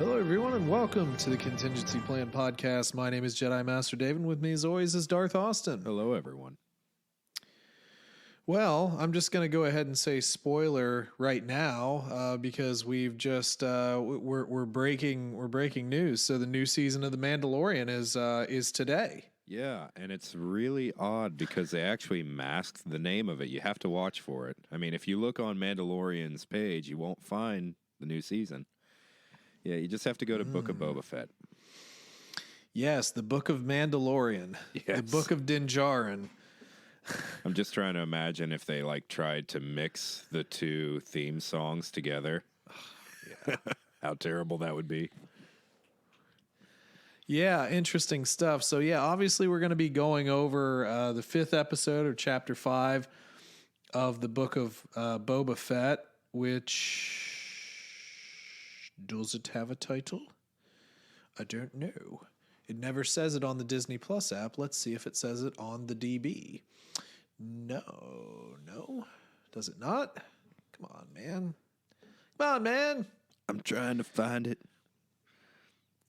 Hello, everyone, and welcome to the Contingency Plan Podcast. My name is Jedi Master Dave, and with me, as always, is Darth Austin. Hello, everyone. Well, I'm just going to go ahead and say spoiler right now because we've just we're breaking news. So the new season of The Mandalorian is today. Yeah, and it's really odd because they actually masked the name of it. You have to watch for it. I mean, if you look on Mandalorian's page, you won't find the new season. Yeah, you just have to go to Book of Boba Fett. Yes, the Book of Mandalorian. Yes. The Book of Din Djarin. I'm just trying to imagine if they tried to mix the two theme songs together. Yeah. How terrible that would be. Yeah, interesting stuff. So yeah, obviously we're going to be going over the 5th episode of Chapter 5 of the Book of Boba Fett, which... does it have a title? I don't know. It never says it on the Disney Plus app. Let's see if it says it on the DB. No. Does it not? Come on, man. I'm trying to find it.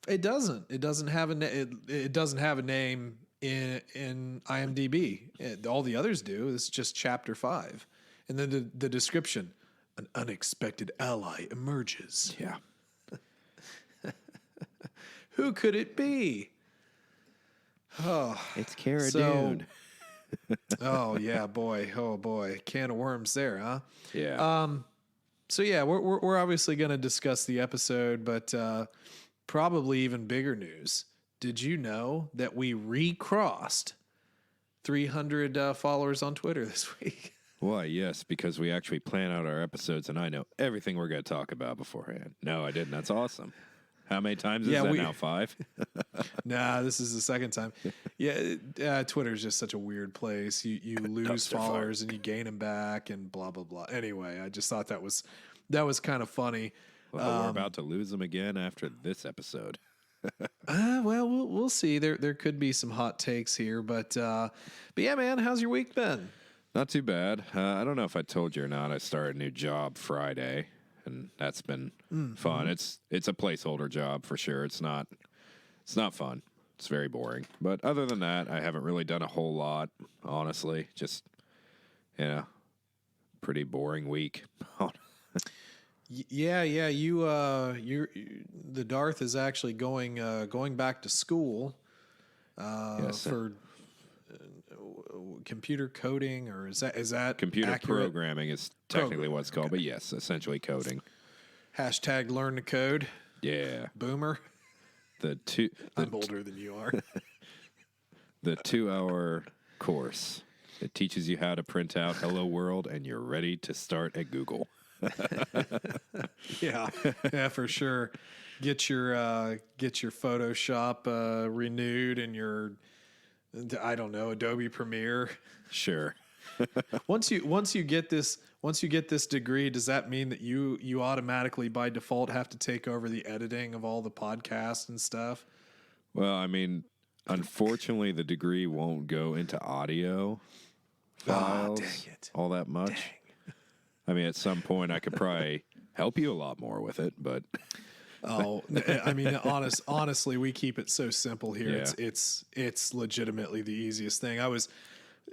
It doesn't. It doesn't have it doesn't have a name in IMDb. All the others do. It's just Chapter 5. And then the description: an unexpected ally emerges. Yeah. Who could it be? Oh, It's Cara Dune. Oh yeah, boy. Oh boy, can of worms there, huh? Yeah. So yeah, we're obviously going to discuss the episode, but probably even bigger news. Did you know that we recrossed 300 followers on Twitter this week? Why, yes, because we actually plan out our episodes and I know everything we're going to talk about beforehand. No, I didn't. That's awesome. How many times is that now? 5? Nah, this is the second time. Yeah, Twitter is just such a weird place. You lose followers and you gain them back and blah, blah, blah. Anyway, I just thought that was kind of funny. Well, we're about to lose them again after this episode. Well, we'll see. There could be some hot takes here, but yeah, man, how's your week been? Not too bad. I don't know if I told you or not. I started a new job Friday, and that's been fun. It's a placeholder job for sure. It's not fun. It's very boring. But other than that, I haven't really done a whole lot, honestly. Just, pretty boring week. Yeah. You're the Darth is actually going back to school Yes, for computer coding, or is that computer accurate? programming is technically what it's called, but yes, essentially coding. Hashtag learn to code. Yeah. Boomer. I'm older than you are. The 2-hour course. It teaches you how to print out Hello World, and you're ready to start at Google. Yeah, for sure. Get your Photoshop renewed and your, I don't know, Adobe Premiere. Sure. Once you get this degree, does that mean that you automatically by default have to take over the editing of all the podcasts and stuff? Well, I mean, unfortunately, the degree won't go into audio files all that much. Dang. I mean, at some point, I could probably help you a lot more with it, but... Oh, I mean, honestly, we keep it so simple here. Yeah. It's legitimately the easiest thing. It's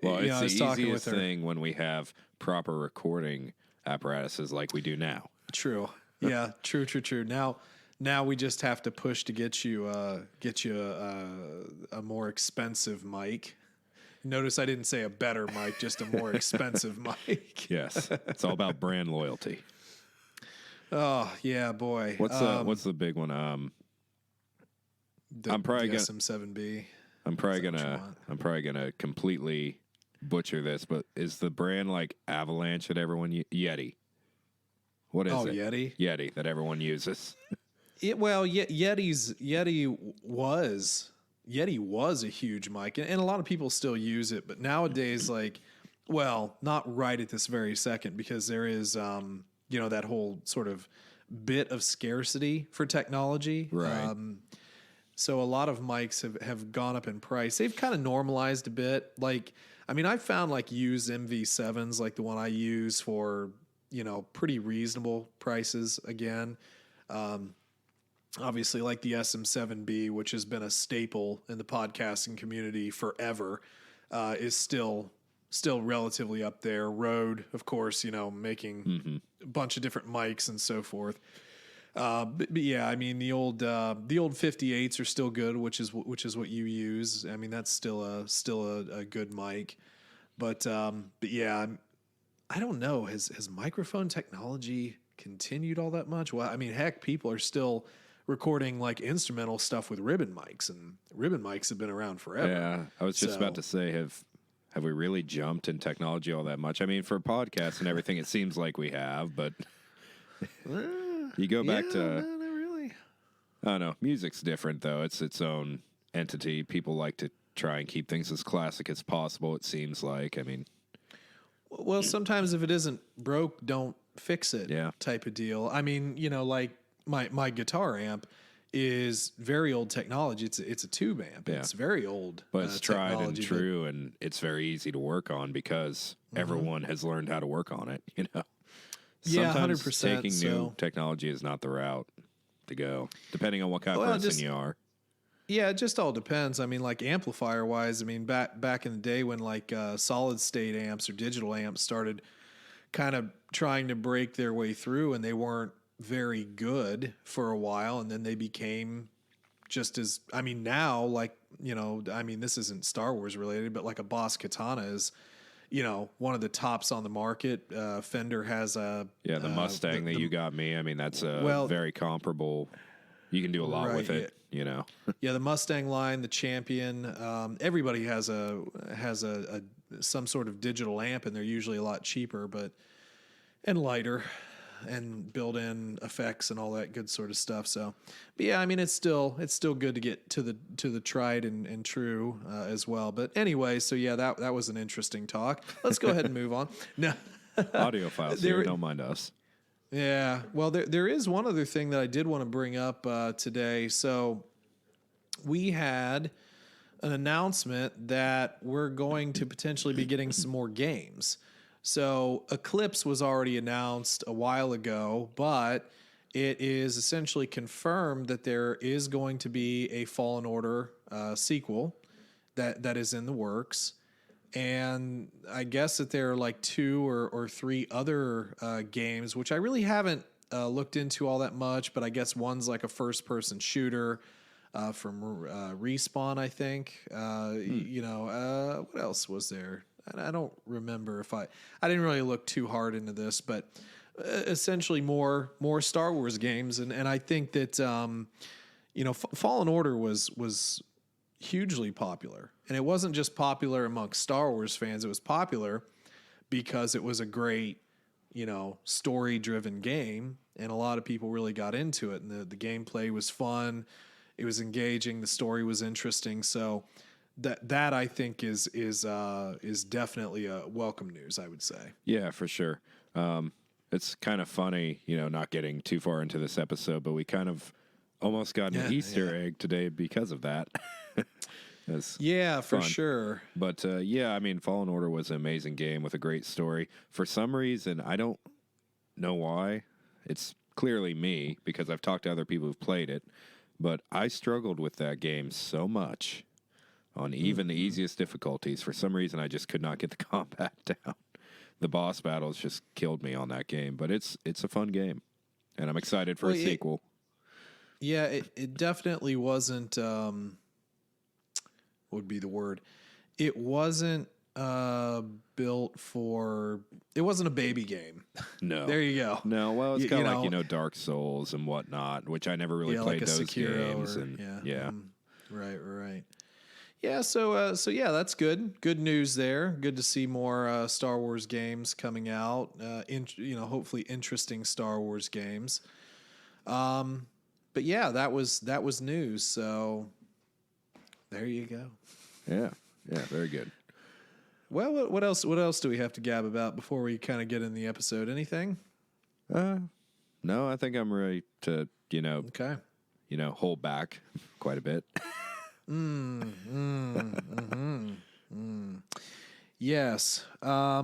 the easiest thing when we have proper recording apparatuses like we do now. True. Yeah. True. Now we just have to push to get you a more expensive mic. Notice I didn't say a better mic, just a more expensive mic. Yes, it's all about brand loyalty. Oh yeah, boy. What's the big one? I'm probably gonna SM7B. I'm probably gonna completely butcher this, but is the brand like Avalanche that everyone Yeti? What is it? Yeti. Yeti that everyone uses. Yeti was a huge mic, and a lot of people still use it. But nowadays, not right at this very second, because there is that whole sort of bit of scarcity for technology. Right. So a lot of mics have gone up in price. They've kind of normalized a bit. I found used MV7s, like the one I use, for pretty reasonable prices again. obviously like the SM7B, which has been a staple in the podcasting community forever, is still relatively up there. Rode, of course, making a bunch of different mics and so forth. But yeah, I mean the old 58s are still good, which is what you use. I mean that's still a good mic. But yeah, I don't know. Has microphone technology continued all that much? Well, I mean, heck, people are still recording like instrumental stuff with ribbon mics, and ribbon mics have been around forever. Yeah, I was just about to say, have we really jumped in technology all that much? I mean, for podcasts and everything, it seems like we have, but you go back to not really. I don't know. Music's different though. It's its own entity. People like to try and keep things as classic as possible. It seems like. I mean, Well, sometimes if it isn't broke, don't fix it. Yeah. Type of deal. I mean, like my guitar amp is very old technology. It's a tube amp. Yeah. It's very old. but it's tried and technology, true, and it's very easy to work on because everyone has learned how to work on it. Yeah, Sometimes 100%, taking new technology is not the route to go, depending on what kind of person you are. Yeah, it just all depends. I mean, like amplifier wise, I mean, back in the day when like solid state amps or digital amps started kind of trying to break their way through, and they weren't very good for a while, and then they became just as, I mean, now, like, I mean, this isn't Star Wars related, but like a Boss Katana is, one of the tops on the market. Fender has the Mustang that you got me. I mean, that's very comparable. You can do a lot with it, Yeah, the Mustang line, the Champion. Everybody has some sort of digital amp, and they're usually a lot cheaper, and lighter, and built-in effects and all that good sort of stuff. So, but yeah, I mean, it's still good to get to the tried and true as well. But anyway, so yeah, that was an interesting talk. Let's go ahead and move on. No, Audiophiles here, don't mind us. Yeah, well, there is one other thing that I did want to bring up today. So we had an announcement that we're going to potentially be getting some more games. So Eclipse was already announced a while ago, but it is essentially confirmed that there is going to be a Fallen Order sequel that is in the works. And I guess that there are like 2 or 3 other games, which I really haven't looked into all that much, but I guess one's like a first-person shooter from Respawn, I think. What else was there? I don't remember I didn't really look too hard into this, but essentially more Star Wars games. And I think that, Fallen Order was hugely popular. And it wasn't just popular amongst Star Wars fans. It was popular because it was a great, story-driven game. And a lot of people really got into it. And the gameplay was fun. It was engaging. The story was interesting. So that I think is definitely a welcome news, I would say. Yeah, for sure. It's kind of funny, not getting too far into this episode, but we kind of almost got an Easter egg today because of that. Yeah, for sure. But I mean, Fallen Order was an amazing game with a great story. For some reason, I don't know why. It's clearly me because I've talked to other people who've played it, but I struggled with that game so much on even the easiest difficulties. For some reason, I just could not get the combat down. The boss battles just killed me on that game, but it's a fun game, and I'm excited for a sequel. It definitely wasn't, what would be the word? It wasn't built for, it wasn't a baby game. No. There you go. No, well, it's kind of like, Dark Souls and whatnot, which I never really played like those Sekiro games. Right. Yeah, so that's good. Good news there. Good to see more Star Wars games coming out. Hopefully interesting Star Wars games. But yeah, that was news. So there you go. Yeah, very good. Well, what else do we have to gab about before we kind of get in the episode? Anything? No, I think I'm ready to, Okay. hold back quite a bit. Yes. I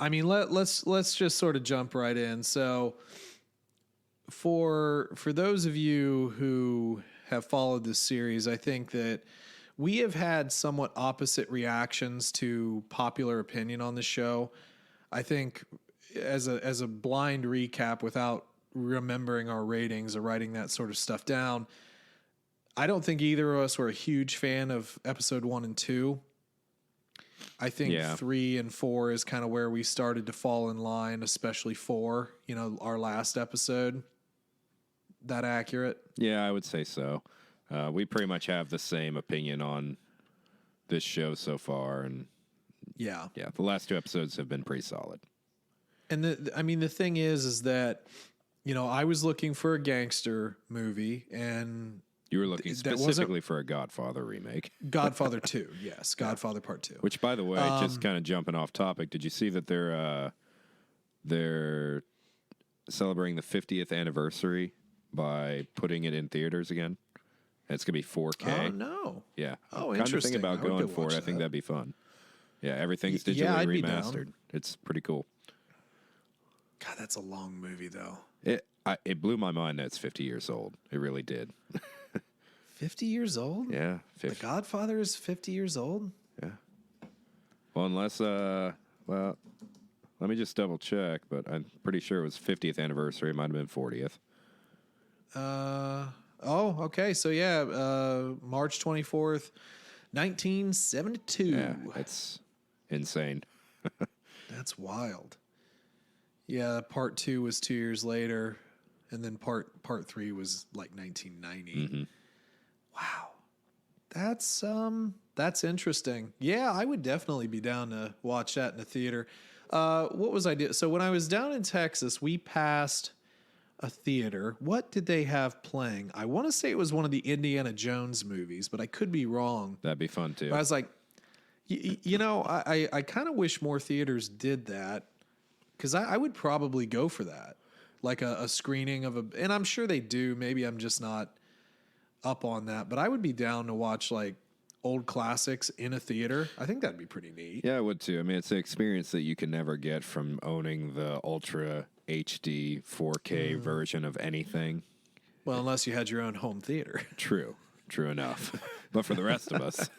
mean, let's just sort of jump right in. So for those of you who have followed this series, I think that we have had somewhat opposite reactions to popular opinion on the show. I think as a blind recap without remembering our ratings or writing that sort of stuff down, I don't think either of us were a huge fan of episode 1 and 2. I think 3 and 4 is kind of where we started to fall in line, especially 4, our last episode. That accurate? Yeah, I would say so. We pretty much have the same opinion on this show so far. And yeah, the last 2 episodes have been pretty solid. And the thing is that, I was looking for a gangster movie, and you were looking specifically for a Godfather remake. Godfather 2, yes. Godfather Part 2. Which, by the way, just kind of jumping off topic, did you see that they're celebrating the 50th anniversary by putting it in theaters again? And it's going to be 4K. Oh, no. Yeah. Oh, I'm interesting. Kind of thinking about going for it. I think that'd be fun. Yeah, everything's digitally remastered. It's pretty cool. God, that's a long movie, though. It blew my mind that it's 50 years old. It really did. 50 years old? Yeah. 50. The Godfather is 50 years old? Yeah. Well, unless, let me just double check, but I'm pretty sure it was 50th anniversary. It might have been 40th. Okay. So, March 24th, 1972. Yeah, it's insane. That's wild. Yeah, Part 2 was 2 years later, and then Part 3 was like 1990. Mm-hmm. Wow, that's interesting. Yeah, I would definitely be down to watch that in a theater. What was I doing? So when I was down in Texas, we passed a theater. What did they have playing? I want to say it was one of the Indiana Jones movies, but I could be wrong. That'd be fun too. But I was like, I kind of wish more theaters did that, because I would probably go for that, like a screening of and I'm sure they do. Maybe I'm just not up on that, but I would be down to watch like old classics in a theater. I think that'd be pretty neat. Yeah, I would too. I mean, it's an experience that you can never get from owning the Ultra HD 4K version of anything. Well, unless you had your own home theater. True enough. But for the rest of us.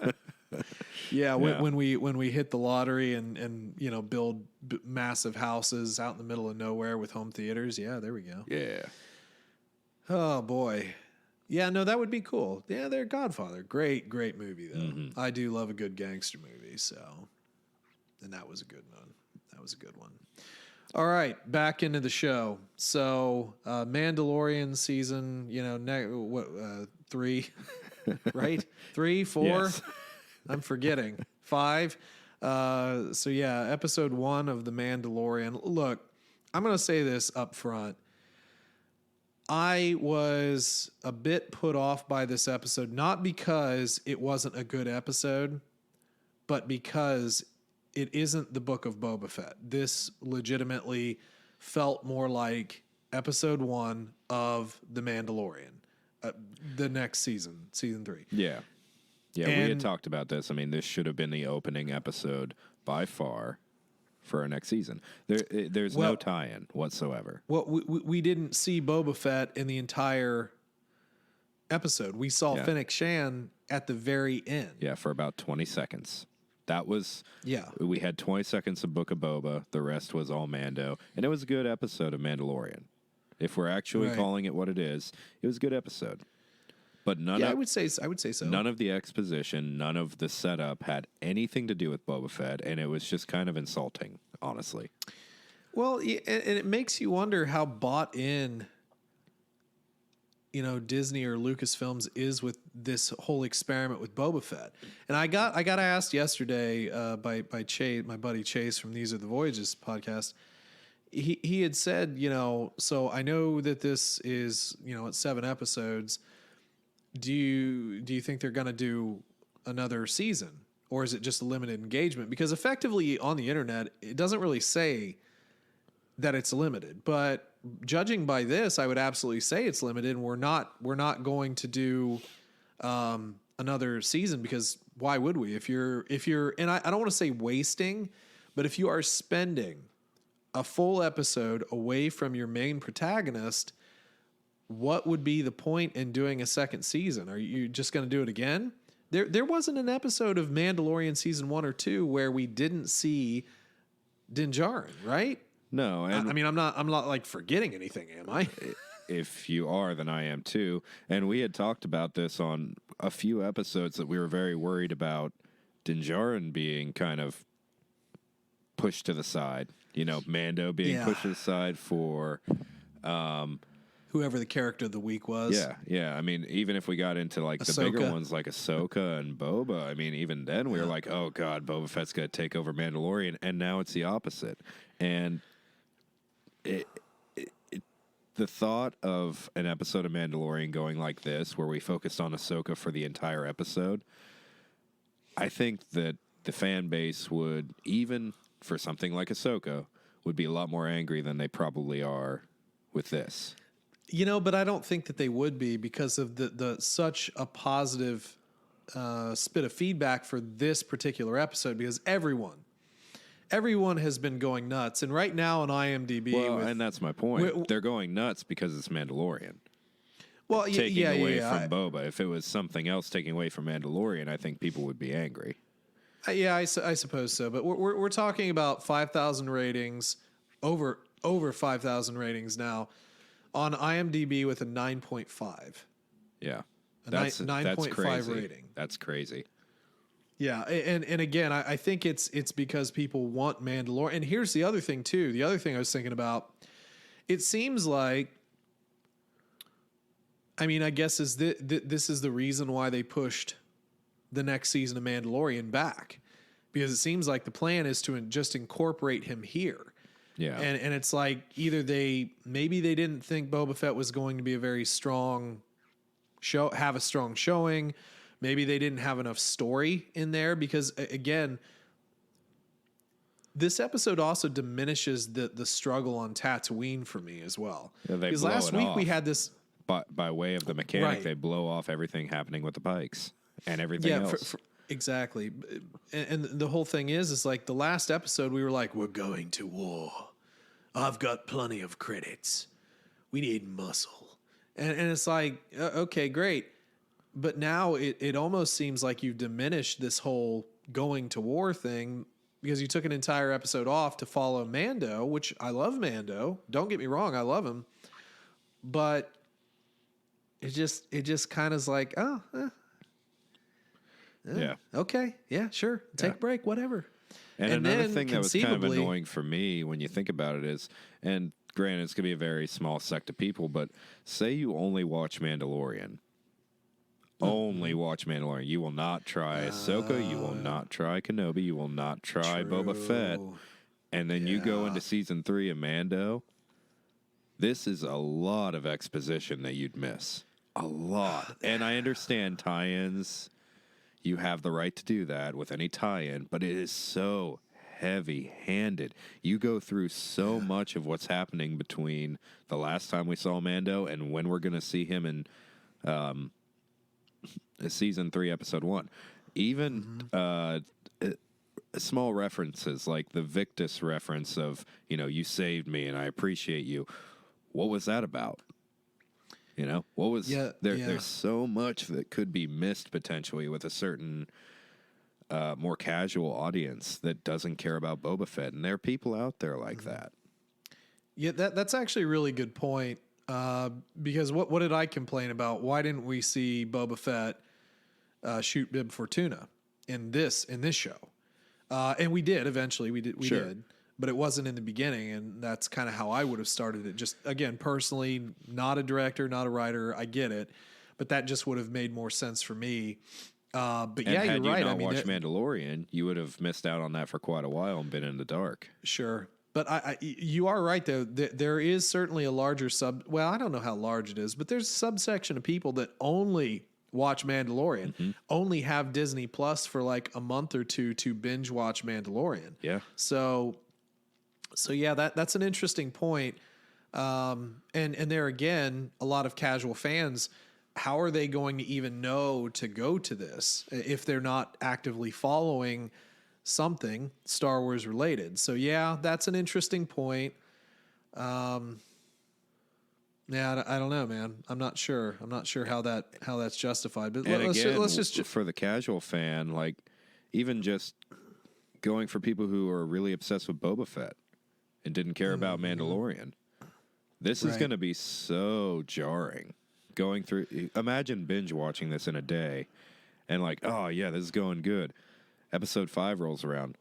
When we hit the lottery and build massive houses out in the middle of nowhere with home theaters, there we go. Yeah. Oh boy. Yeah, no, that would be cool. Yeah, they're Godfather. Great movie though. Mm-hmm. I do love a good gangster movie, and that was a good one. All right, back into the show. So, Mandalorian season, 3, right? 3, 4. Yes. I'm forgetting. 5. Episode 1 of The Mandalorian. Look, I'm going to say this up front. I was a bit put off by this episode, not because it wasn't a good episode, but because it isn't the Book of Boba Fett. This legitimately felt more like episode 1 of The Mandalorian, the next season 3. Yeah. Yeah, we had talked about this. I mean, this should have been the opening episode by far for our next season. There's no tie-in whatsoever. Well, we didn't see Boba Fett in the entire episode. We saw Fennec Shan at the very end. Yeah, for about 20 seconds. That was... Yeah. We had 20 seconds of Book of Boba. The rest was all Mando. And it was a good episode of Mandalorian. If we're actually calling it what it is, it was a good episode. But I would say so. None of the exposition, none of the setup had anything to do with Boba Fett, and it was just kind of insulting, honestly. Well, and it makes you wonder how bought in, Disney or Lucasfilms is with this whole experiment with Boba Fett. And I got asked yesterday by Chase, my buddy Chase from These Are the Voyages podcast. He had said, so I know that this is, it's 7 episodes. Do you think they're going to do another season, or is it just a limited engagement? Because effectively on the internet, it doesn't really say that it's limited, but judging by this, I would absolutely say it's limited. And we're not going to do another season, because why would we? If you're, and I don't want to say wasting, but if you are spending a full episode away from your main protagonist, what would be the point in doing a second season? Are you just going to do it again? There wasn't an episode of Mandalorian season 1 or 2 where we didn't see Din Djarin, right? No, and I mean, I'm not like forgetting anything, am I? if you are, then I am too. And we had talked about this on a few episodes that we were very worried about Din Djarin being kind of pushed to the side. You know, Mando being pushed to the side for whoever the character of the week was. Yeah. I mean, even if we got into like the bigger ones like Ahsoka and Boba, I mean, even then we were like, oh God, Boba Fett's going to take over Mandalorian. And now it's the opposite. And the thought of an episode of Mandalorian going like this, where we focused on Ahsoka for the entire episode, I think that the fan base would, even for something like Ahsoka, would be a lot more angry than they probably are with this. You know, but I don't think that they would be because of the such a positive spit of feedback for this particular episode, because everyone has been going nuts. And right now on IMDb... Well, and that's my point. They're going nuts because it's Mandalorian. Well, taking away from Boba. If it was something else taking away from Mandalorian, I think people would be angry. I suppose so. But we're talking about 5,000 ratings, over 5,000 ratings now, on IMDb with a 9.5. Yeah. That's 9.5 rating. That's crazy. Yeah, and again, I think it's because people want Mandalorian. And here's the other thing, too. The other thing I was thinking about, it seems like, I mean, I guess this is the reason why they pushed the next season of Mandalorian back. Because it seems like the plan is to just incorporate him here. Yeah. And it's like either maybe they didn't think Boba Fett was going to be a very strong have a strong showing. Maybe they didn't have enough story in there because, again, this episode also diminishes the struggle on Tatooine for me as well. Yeah, because last week we had this... By way of the mechanic, They blow off everything happening with the Pikes and everything else. Exactly. And the whole thing is like the last episode we were like, we're going to war. I've got plenty of credits. We need muscle. And it's like, okay, great. But now it almost seems like you've diminished this whole going to war thing because you took an entire episode off to follow Mando, which I love Mando. Don't get me wrong, I love him. But it just kind of is like, yeah. Okay. Yeah, sure. Take a break, whatever. And another thing that was kind of annoying for me when you think about it is, and granted, it's going to be a very small sect of people, but say you only watch Mandalorian. Only watch Mandalorian. You will not try Ahsoka. You will not try Kenobi. You will not try Boba Fett. And then you go into season 3 of Mando. This is a lot of exposition that you'd miss. A lot. And I understand tie-ins. You have the right to do that with any tie-in, but it is so heavy-handed. You go through so much of what's happening between the last time we saw Mando and when we're going to see him in season 3, episode 1. Even small references like the Victus reference of, you saved me and I appreciate you. What was that about? What was there's so much that could be missed potentially with a certain more casual audience that doesn't care about Boba Fett. And there are people out there like that. Yeah, that's actually a really good point. Because what did I complain about? Why didn't we see Boba Fett shoot Bib Fortuna in this show? And we did eventually. We did. But it wasn't in the beginning, and that's kind of how I would have started it. Just, again, personally, not a director, not a writer, I get it. But that just would have made more sense for me. But and yeah, you're right. Had you not watched Mandalorian, you would have missed out on that for quite a while and been in the dark. Sure. But you are right, though. There is certainly a larger well, I don't know how large it is, but there's a subsection of people that only watch Mandalorian, only have Disney Plus for like a month or two to binge watch Mandalorian. Yeah. So yeah, that's an interesting point. And there again, a lot of casual fans, how are they going to even know to go to this if they're not actively following something Star Wars related? So yeah, that's an interesting point. Yeah, I don't know, man. I'm not sure. I'm not sure how that's justified. But And let's just for the casual fan, like even just going for people who are really obsessed with Boba Fett and didn't care about Mandalorian. This is Right. going to be so jarring. Going through, imagine binge watching this in a day, and like, oh yeah, this is going good. Episode 5 rolls around.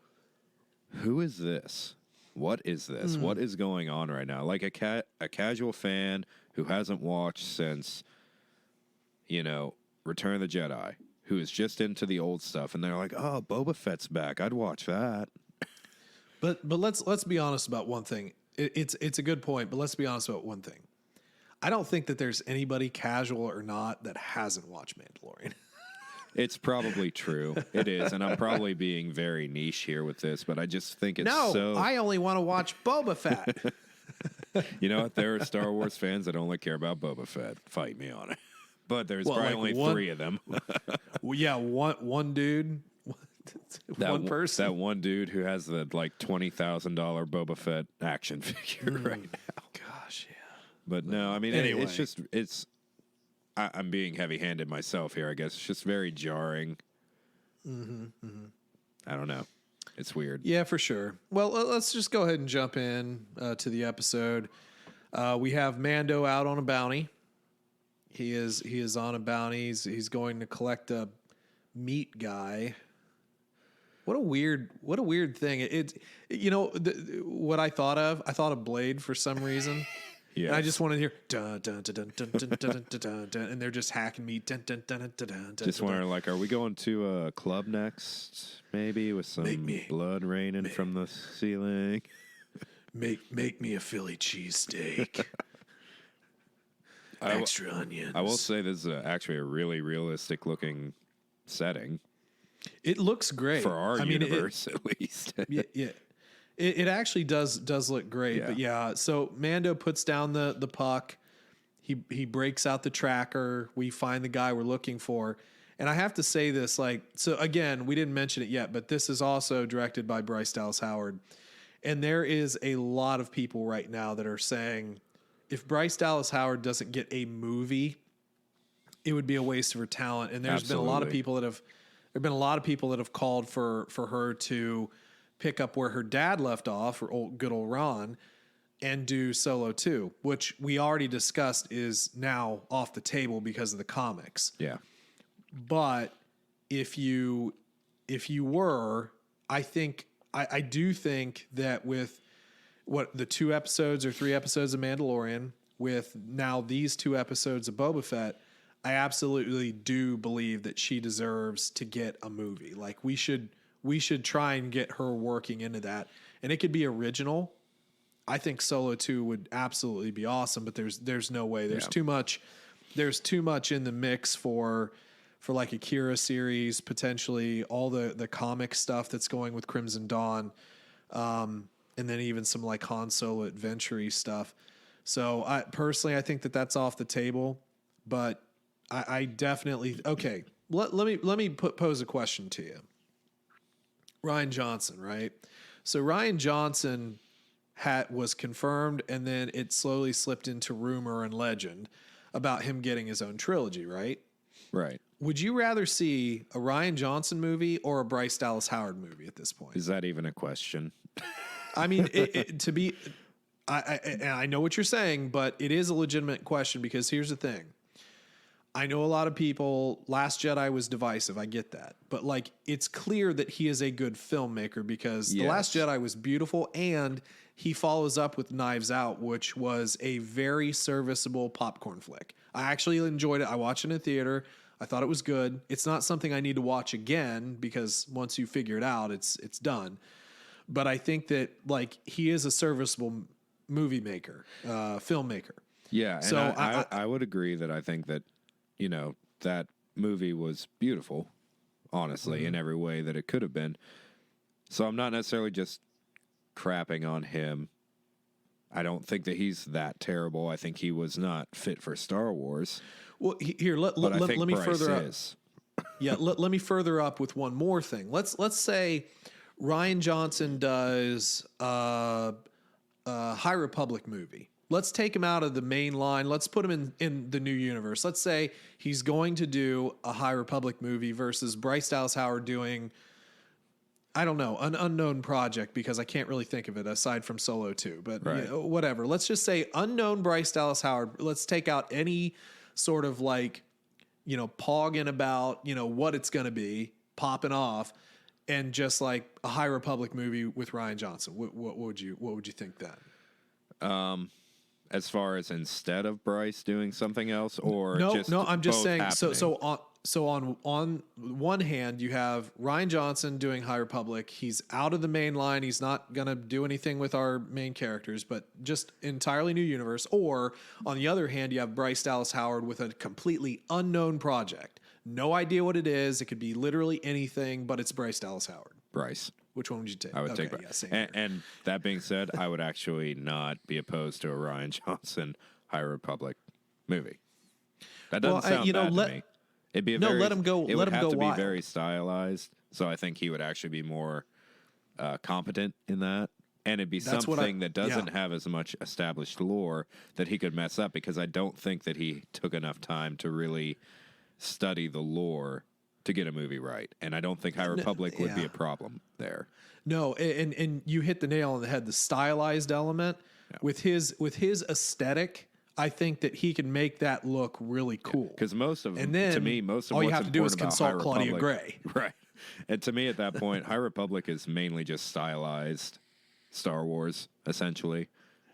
Who is this? What is this? What is going on right now? Like a casual fan who hasn't watched since, Return of the Jedi, who is just into the old stuff, and they're like, "Oh, Boba Fett's back. I'd watch that." But let's be honest about one thing. It's a good point, but let's be honest about one thing. I don't think that there's anybody, casual or not, that hasn't watched Mandalorian. It's probably true. It is, and I'm probably being very niche here with this, but I just think it's No, so. I only want to watch Boba Fett. You know what? There are Star Wars fans that only care about Boba Fett. Fight me on it. But there's Well, probably like only 3 of them. Well, yeah, one dude, one person. That one dude who has the like $20,000 Boba Fett action figure right now. Gosh, yeah. But no, I mean, Anyway. I'm being heavy-handed myself here, I guess. It's just very jarring. I don't know. It's weird. Yeah, for sure. Well, let's just go ahead and jump in to the episode. We have Mando out on a bounty. He is on a bounty. He's going to collect a meat guy. What a weird thing. What I thought of? I thought of Blade for some reason. Yeah. And I just wanted to hear dun dun dun dun dun dun dun dun dun, and they're just hacking meat. Dun dun dun dun dun. Just wondering, like, are we going to a club next? Maybe with some blood raining from the ceiling. Make me a Philly cheesesteak. Extra onions. I will say this is actually a really realistic looking setting It looks great for our universe, at least. Yeah. It actually does look great. Yeah. But yeah, so Mando puts down the puck. He breaks out the tracker. We find the guy we're looking for. And I have to say this, so again, we didn't mention it yet, but this is also directed by Bryce Dallas Howard. And there is a lot of people right now that are saying if Bryce Dallas Howard doesn't get a movie, it would be a waste of her talent. And there's been a lot of people that have called for her to pick up where her dad left off, or good old Ron, and do Solo 2, which we already discussed is now off the table because of the comics. Yeah. But if you were, I do think that with the 2 episodes or 3 episodes of Mandalorian, with now these 2 episodes of Boba Fett, I absolutely do believe that she deserves to get a movie. Like we should try and get her working into that. And it could be original. I think Solo 2 would absolutely be awesome, but there's no way. There's too much in the mix for like a Kira series, potentially all the comic stuff that's going with Crimson Dawn. And then even some like Han Solo adventure-y stuff. So I think that's off the table, but I definitely, okay. Let me pose a question to you. Rian Johnson, right? So Rian Johnson was confirmed, and then it slowly slipped into rumor and legend about him getting his own trilogy, right? Right. Would you rather see a Rian Johnson movie or a Bryce Dallas Howard movie at this point? Is that even a question? I mean, I know what you're saying, but it is a legitimate question because here's the thing. I know a lot of people, Last Jedi was divisive. I get that. But like, it's clear that he is a good filmmaker because The Last Jedi was beautiful, and he follows up with Knives Out, which was a very serviceable popcorn flick. I actually enjoyed it. I watched it in theater. I thought it was good. It's not something I need to watch again because once you figure it out, it's done. But I think that like he is a serviceable movie maker, filmmaker. Yeah. And So I would agree that I think that, that movie was beautiful, honestly, in every way that it could have been. So I'm not necessarily just crapping on him. I don't think that he's that terrible. I think he was not fit for Star Wars. Well, here let me further up. Yeah, let me further up with one more thing. Let's say Rian Johnson does a High Republic movie, let's take him out of the main line. Let's put him in the new universe. Let's say he's going to do a High Republic movie versus Bryce Dallas Howard doing, I don't know, an unknown project, because I can't really think of it aside from Solo 2, but Right. whatever. Let's just say unknown Bryce Dallas Howard. Let's take out any sort of like, pogging about, what it's going to be, popping off, and just like a High Republic movie with Rian Johnson. What would you think then? As far as instead of Bryce doing something else, or No, just I'm just both saying. happening? So on one hand, you have Rian Johnson doing High Republic. He's out of the main line. He's not gonna do anything with our main characters, but just entirely new universe. Or on the other hand, you have Bryce Dallas Howard with a completely unknown project. No idea what it is. It could be literally anything, but it's Bryce Dallas Howard. Bryce. Which one would you take? I would take Yeah, Bryce. same here. And that being said, I would actually not be opposed to a Rian Johnson High Republic movie. That doesn't sound bad to me. It'd be let him go. It Let would him have go to wild. be very stylized, so I think he would actually be more competent in that. And it'd be something that doesn't have as much established lore that he could mess up, because I don't think that he took enough time to really study the lore to get a movie right. And I don't think High Republic would be a problem there. No, and you hit the nail on the head. The stylized element with his aesthetic, I think that he can make that look really cool. Because most of And then to me, most of all you what's have to do is important consult about High Claudia Republic- Gray. Right. And to me, at that point, High Republic is mainly just stylized Star Wars, essentially.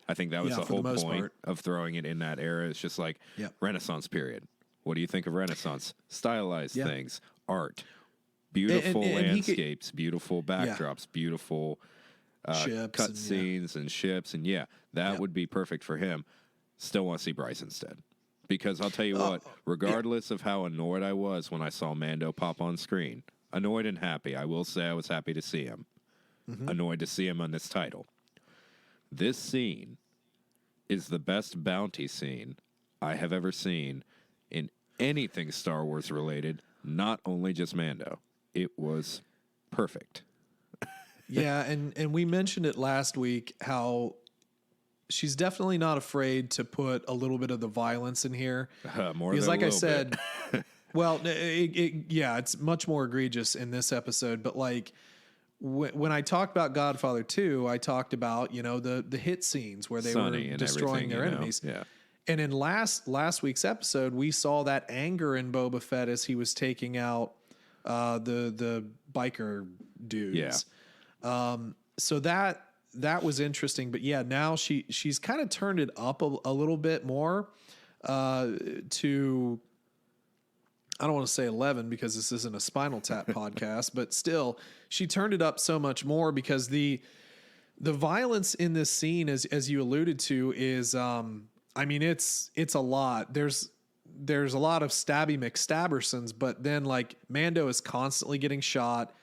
I think that was Yeah, the for the whole most point part. of throwing it in that era. It's just like Yep. Renaissance period. What do you think of Renaissance? Stylized Yeah. things, art, beautiful and he could- landscapes, beautiful backdrops, beautiful Ships cut and, scenes and ships. And that would be perfect for him. Still want to see Bryce instead. Because I'll tell you what, regardless of how annoyed I was when I saw Mando pop on screen, annoyed and happy, I will say I was happy to see him. Annoyed to see him on this title. This scene is the best bounty scene I have ever seen in anything Star Wars related, not only just Mando. It was perfect. Yeah, and we mentioned it last week how she's definitely not afraid to put a little bit of the violence in here. More Because, than like a I little said, bit. well, it's much more egregious in this episode. But like when I talked about Godfather 2, I talked about the hit scenes where they Sunny were and destroying everything, their enemies. Yeah. And in last week's episode, we saw that anger in Boba Fett as he was taking out the biker dudes. So that was interesting. But yeah, now she's kind of turned it up a little bit more to, I don't want to say 11 because this isn't a Spinal Tap podcast, but still, she turned it up so much more because the violence in this scene, as you alluded to, is it's a lot. There's a lot of stabby McStabbersons, but then like Mando is constantly getting shot,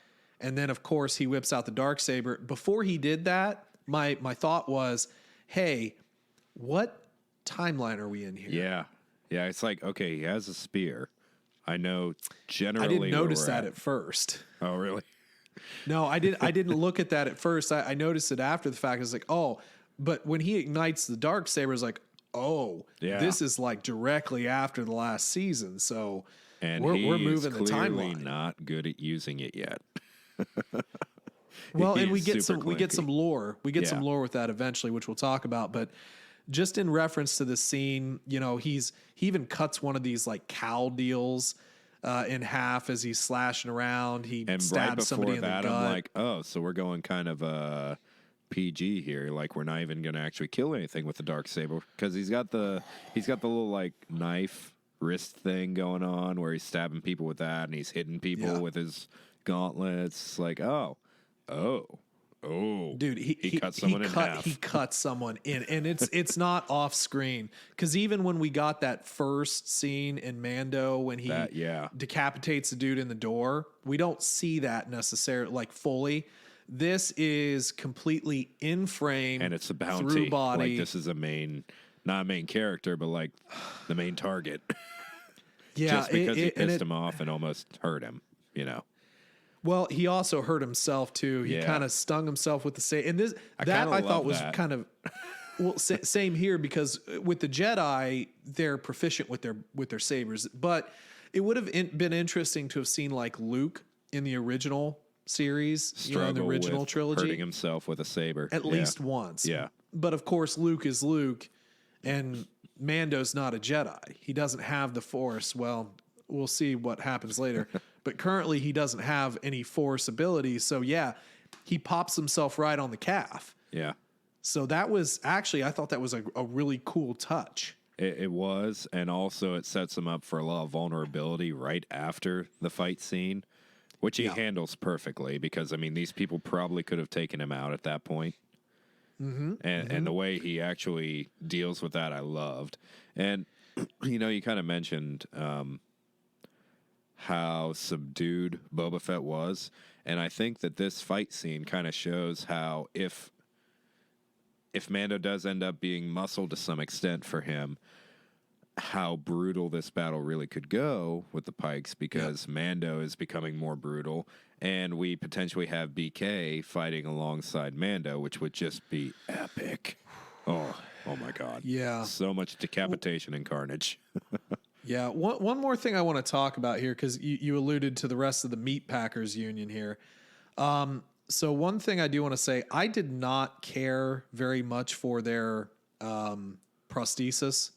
and then of course he whips out the Darksaber. Before he did that, my thought was, hey, what timeline are we in here? Yeah. It's like, okay, he has a spear. I know generally. I didn't where notice we're that at first. Oh, really? No, I didn't look at that at first. I noticed it after the fact. I was like, oh, but when he ignites the Darksaber, it's like, oh, this is like directly after the last season. So And we're he's moving the clearly timeline. not good at using it yet. Well, and we He's get super we get some clinky. lore. We get some Yeah. lore with that eventually, which we'll talk about. But just in reference to the scene, he even cuts one of these like cow deals in half as he's slashing around. He And stabs right somebody before in that, the gut. I'm like, oh, so we're going kind of PG here. Like we're not even going to actually kill anything with the Darksaber, because he's got the little like knife wrist thing going on where he's stabbing people with that, and he's hitting people with his gauntlets. Like, oh, Dude, he cut someone in half. He cut someone in, and it's not off screen, because even when we got that first scene in Mando when he decapitates the dude in the door, we don't see that necessarily like fully. This is completely in frame, And it's a bounty. through body. Like this is not a main character, but like the main target. Yeah, Just because he pissed him off and almost hurt him, Well, he also hurt himself too. He Yeah. kind of stung himself with the say, and this I that kinda I thought love was that. kind of Well, same here, because with the Jedi, they're proficient with their sabers. But it would have been interesting to have seen like Luke in the original series, in the original with trilogy, hurting himself with a saber at least once. Yeah. But of course, Luke is Luke, and Mando's not a Jedi. He doesn't have the Force. Well, we'll see what happens later. But currently, he doesn't have any Force abilities. So yeah, he pops himself right on the calf. Yeah. So that was actually, I thought that was a really cool touch. It was, and also it sets him up for a lot of vulnerability right after the fight scene, which he handles perfectly, because, I mean, these people probably could have taken him out at that point. And the way he actually deals with that, I loved. And, you kind of mentioned how subdued Boba Fett was, and I think that this fight scene kind of shows how if Mando does end up being muscle to some extent for him, how brutal this battle really could go with the Pikes, because Mando is becoming more brutal, and we potentially have BK fighting alongside Mando, which would just be epic. Oh my God. Yeah. So much decapitation and carnage. Yeah. One more thing I want to talk about here, because you alluded to the rest of the Meat Packers Union here. So one thing I do want to say, I did not care very much for their prosthesis,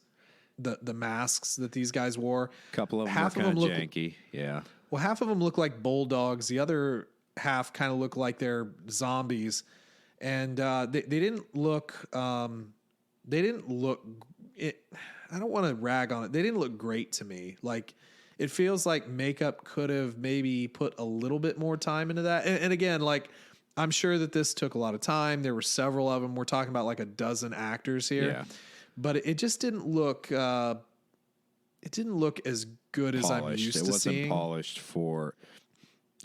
the masks that these guys wore. A couple of them Half were of kind them of look- janky. Yeah. Well, half of them look like bulldogs. The other half kind of look like they're zombies, and they didn't look. They didn't look. I don't want to rag on it. They didn't look great to me. Like, it feels like makeup could have maybe put a little bit more time into that. And again, like, I'm sure that this took a lot of time. There were several of them. We're talking about like a dozen actors here, Yeah. but it just didn't look. It didn't look as good as I'm Polished. used It to wasn't seeing. polished for,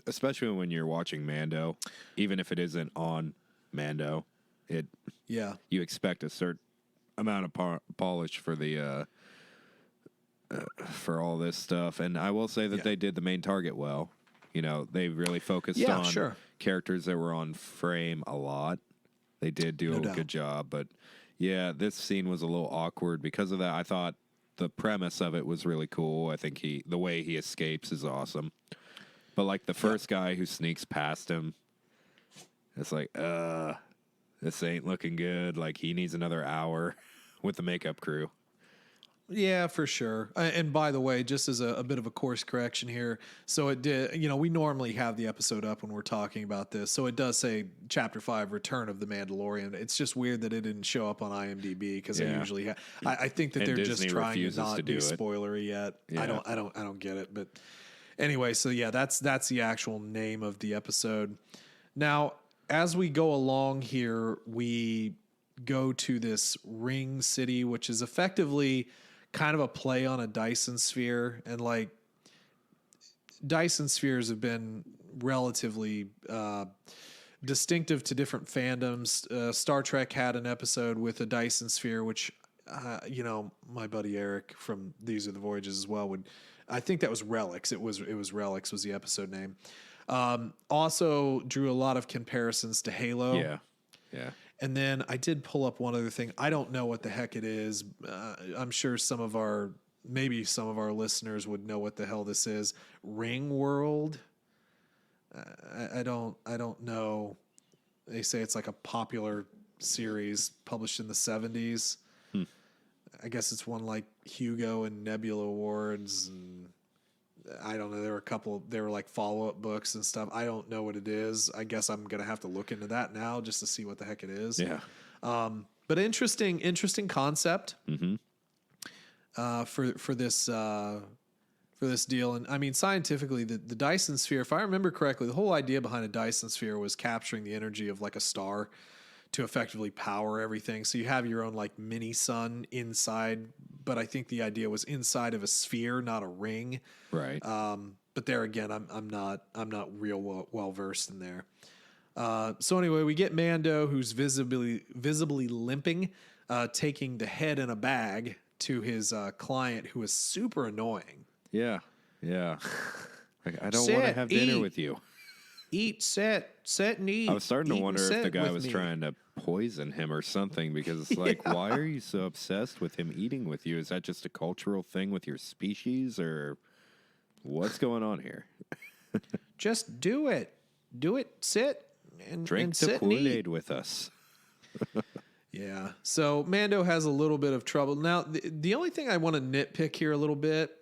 especially when you're watching Mando, even if it isn't on Mando, Yeah. you expect a certain amount of polish for the for all this stuff. And I will say that they did the main target well. They really focused on characters that were on frame a lot. They did do a good job, but yeah, this scene was a little awkward because of that. I thought the premise of it was really cool. I think the way he escapes is awesome. But like the first guy who sneaks past him, it's like, this ain't looking good. Like, he needs another hour with the makeup crew. Yeah, for sure. And by the way, just as a bit of a course correction here, so it did, we normally have the episode up when we're talking about this. So it does say Chapter 5, Return of the Mandalorian. It's just weird that it didn't show up on IMDb, because they usually have. I think that And they're Disney just trying to refuses not to be do it. spoilery yet. Yeah. I don't get it. But anyway, so yeah, that's the actual name of the episode. Now, as we go along here, we go to this ring city, which is effectively kind of a play on a Dyson sphere. And like, Dyson spheres have been relatively distinctive to different fandoms. Star Trek had an episode with a Dyson sphere, which my buddy Eric from These Are the Voyages as well I think that was Relics. It was Relics was the episode name. Also drew a lot of comparisons to Halo. Yeah. And then I did pull up one other thing. I don't know what the heck it is. I'm sure maybe some of our listeners would know what the hell this is. Ring World. I don't know. They say it's like a popular series published in the 70s. I guess it's won like Hugo and Nebula Awards, and I don't know. There were like follow-up books and stuff. I don't know what it is. I guess I'm going to have to look into that now just to see what the heck it is. Yeah. But interesting concept for this deal. And I mean, scientifically, the Dyson sphere, if I remember correctly, the whole idea behind a Dyson sphere was capturing the energy of like a star to effectively power everything. So you have your own like mini sun inside, but I think the idea was inside of a sphere, not a ring. Right. But there again, I'm not real well versed in there. So anyway, we get Mando, who's visibly limping, taking the head in a bag to his client, who is super annoying. Yeah. I don't want to have dinner eat. with you. Eat, sit and eat. I was starting to Eat and wonder if the sit guy with was me. trying to poison him or something, because it's like, why are you so obsessed with him eating with you? Is that just a cultural thing with your species, or what's going on here? Just do it. Do it. Sit and Drink and the sit and eat. Kool-Aid with us. Yeah. So Mando has a little bit of trouble. Now, the only thing I want to nitpick here a little bit,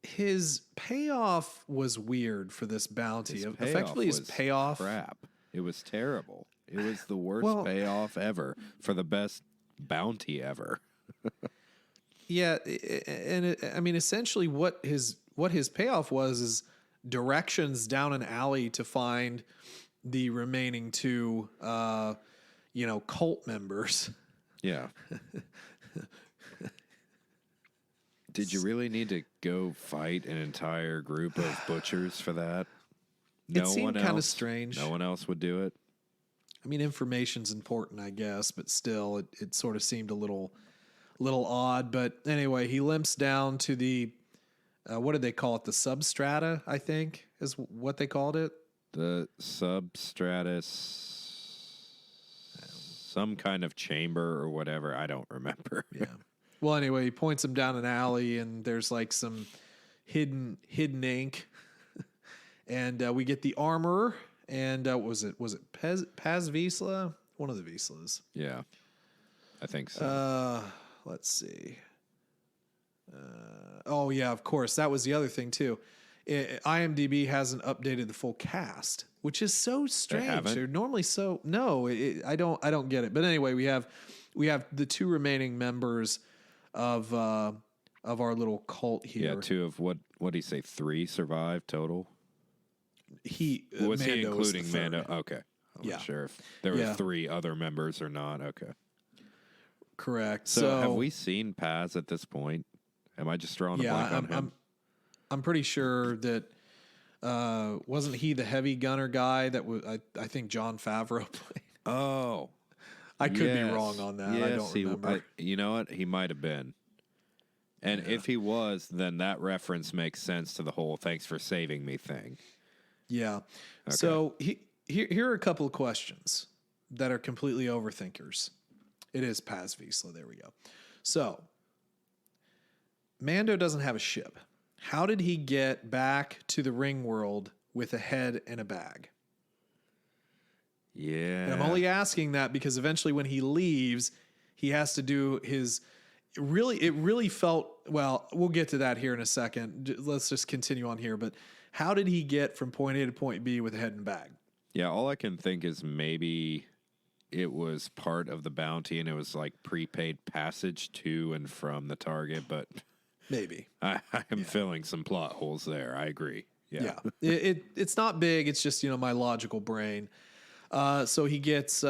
his payoff was weird for this bounty. His Effectively, his was payoff. crap. It was terrible. It was the worst Well- payoff ever for the best bounty ever. Yeah, I mean, essentially, what his payoff was is directions down an alley to find the remaining two, cult members. Yeah. Did you really need to go fight an entire group of butchers for that? It seemed kind of strange. No one else would do it. I mean, information's important, I guess, but still, it sort of seemed a little odd. But anyway, he limps down to the, what did they call it? The substrata, I think, is what they called it. The substratus, some kind of chamber or whatever. I don't remember. Yeah. Well, anyway, he points him down an alley, and there's like some hidden ink, and we get the armor. And was it Paz Vizsla? One of the Vizslas. Yeah, I think so. Let's see. Oh yeah, of course. That was the other thing too. IMDb hasn't updated the full cast, which is so strange. haven't? They're normally so no. I don't get it. But anyway, we have the two remaining members of our little cult here. Yeah, two of what did he say? 3 survived total. Was Mando he was the including third. Mando? Okay, I'm Yeah. not sure if there were 3 other members or not. Okay, Correct. so have we seen Paz at this point? Am I just drawing a blank on him? I'm pretty sure that wasn't he the heavy gunner guy that was I think Jon Favreau played. Oh, I could be wrong on that. I don't remember. You know what? He might have been. And if he was, then that reference makes sense to the whole "thanks for saving me" thing. Yeah. So here are a couple of questions that are completely overthinkers. It is Paz Vizsla. There we go. So Mando doesn't have a ship. How did he get back to the ring world with a head and a bag? Yeah. And I'm only asking that because eventually when he leaves, he has to do his it really felt, well, we'll get to that here in a second. Let's just continue on here. But how did he get from point A to point B with a head and bag? Yeah, all I can think is maybe it was part of the bounty and it was like prepaid passage to and from the target, but Maybe. I am filling some plot holes there. I agree. Yeah. It's not big. It's just, my logical brain. So he gets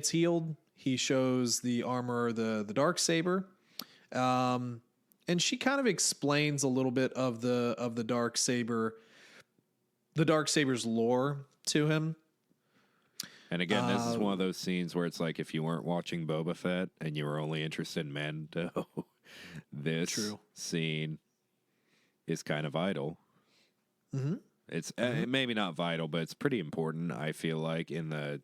healed. He shows the armor, the Darksaber. And she kind of explains a little bit of the Darksaber, the Darksaber's lore to him. And again, this is one of those scenes where it's like if you weren't watching Boba Fett and you were only interested in Mando, this scene is kind of vital. Mm-hmm. It's maybe not vital, but it's pretty important, I feel like, in the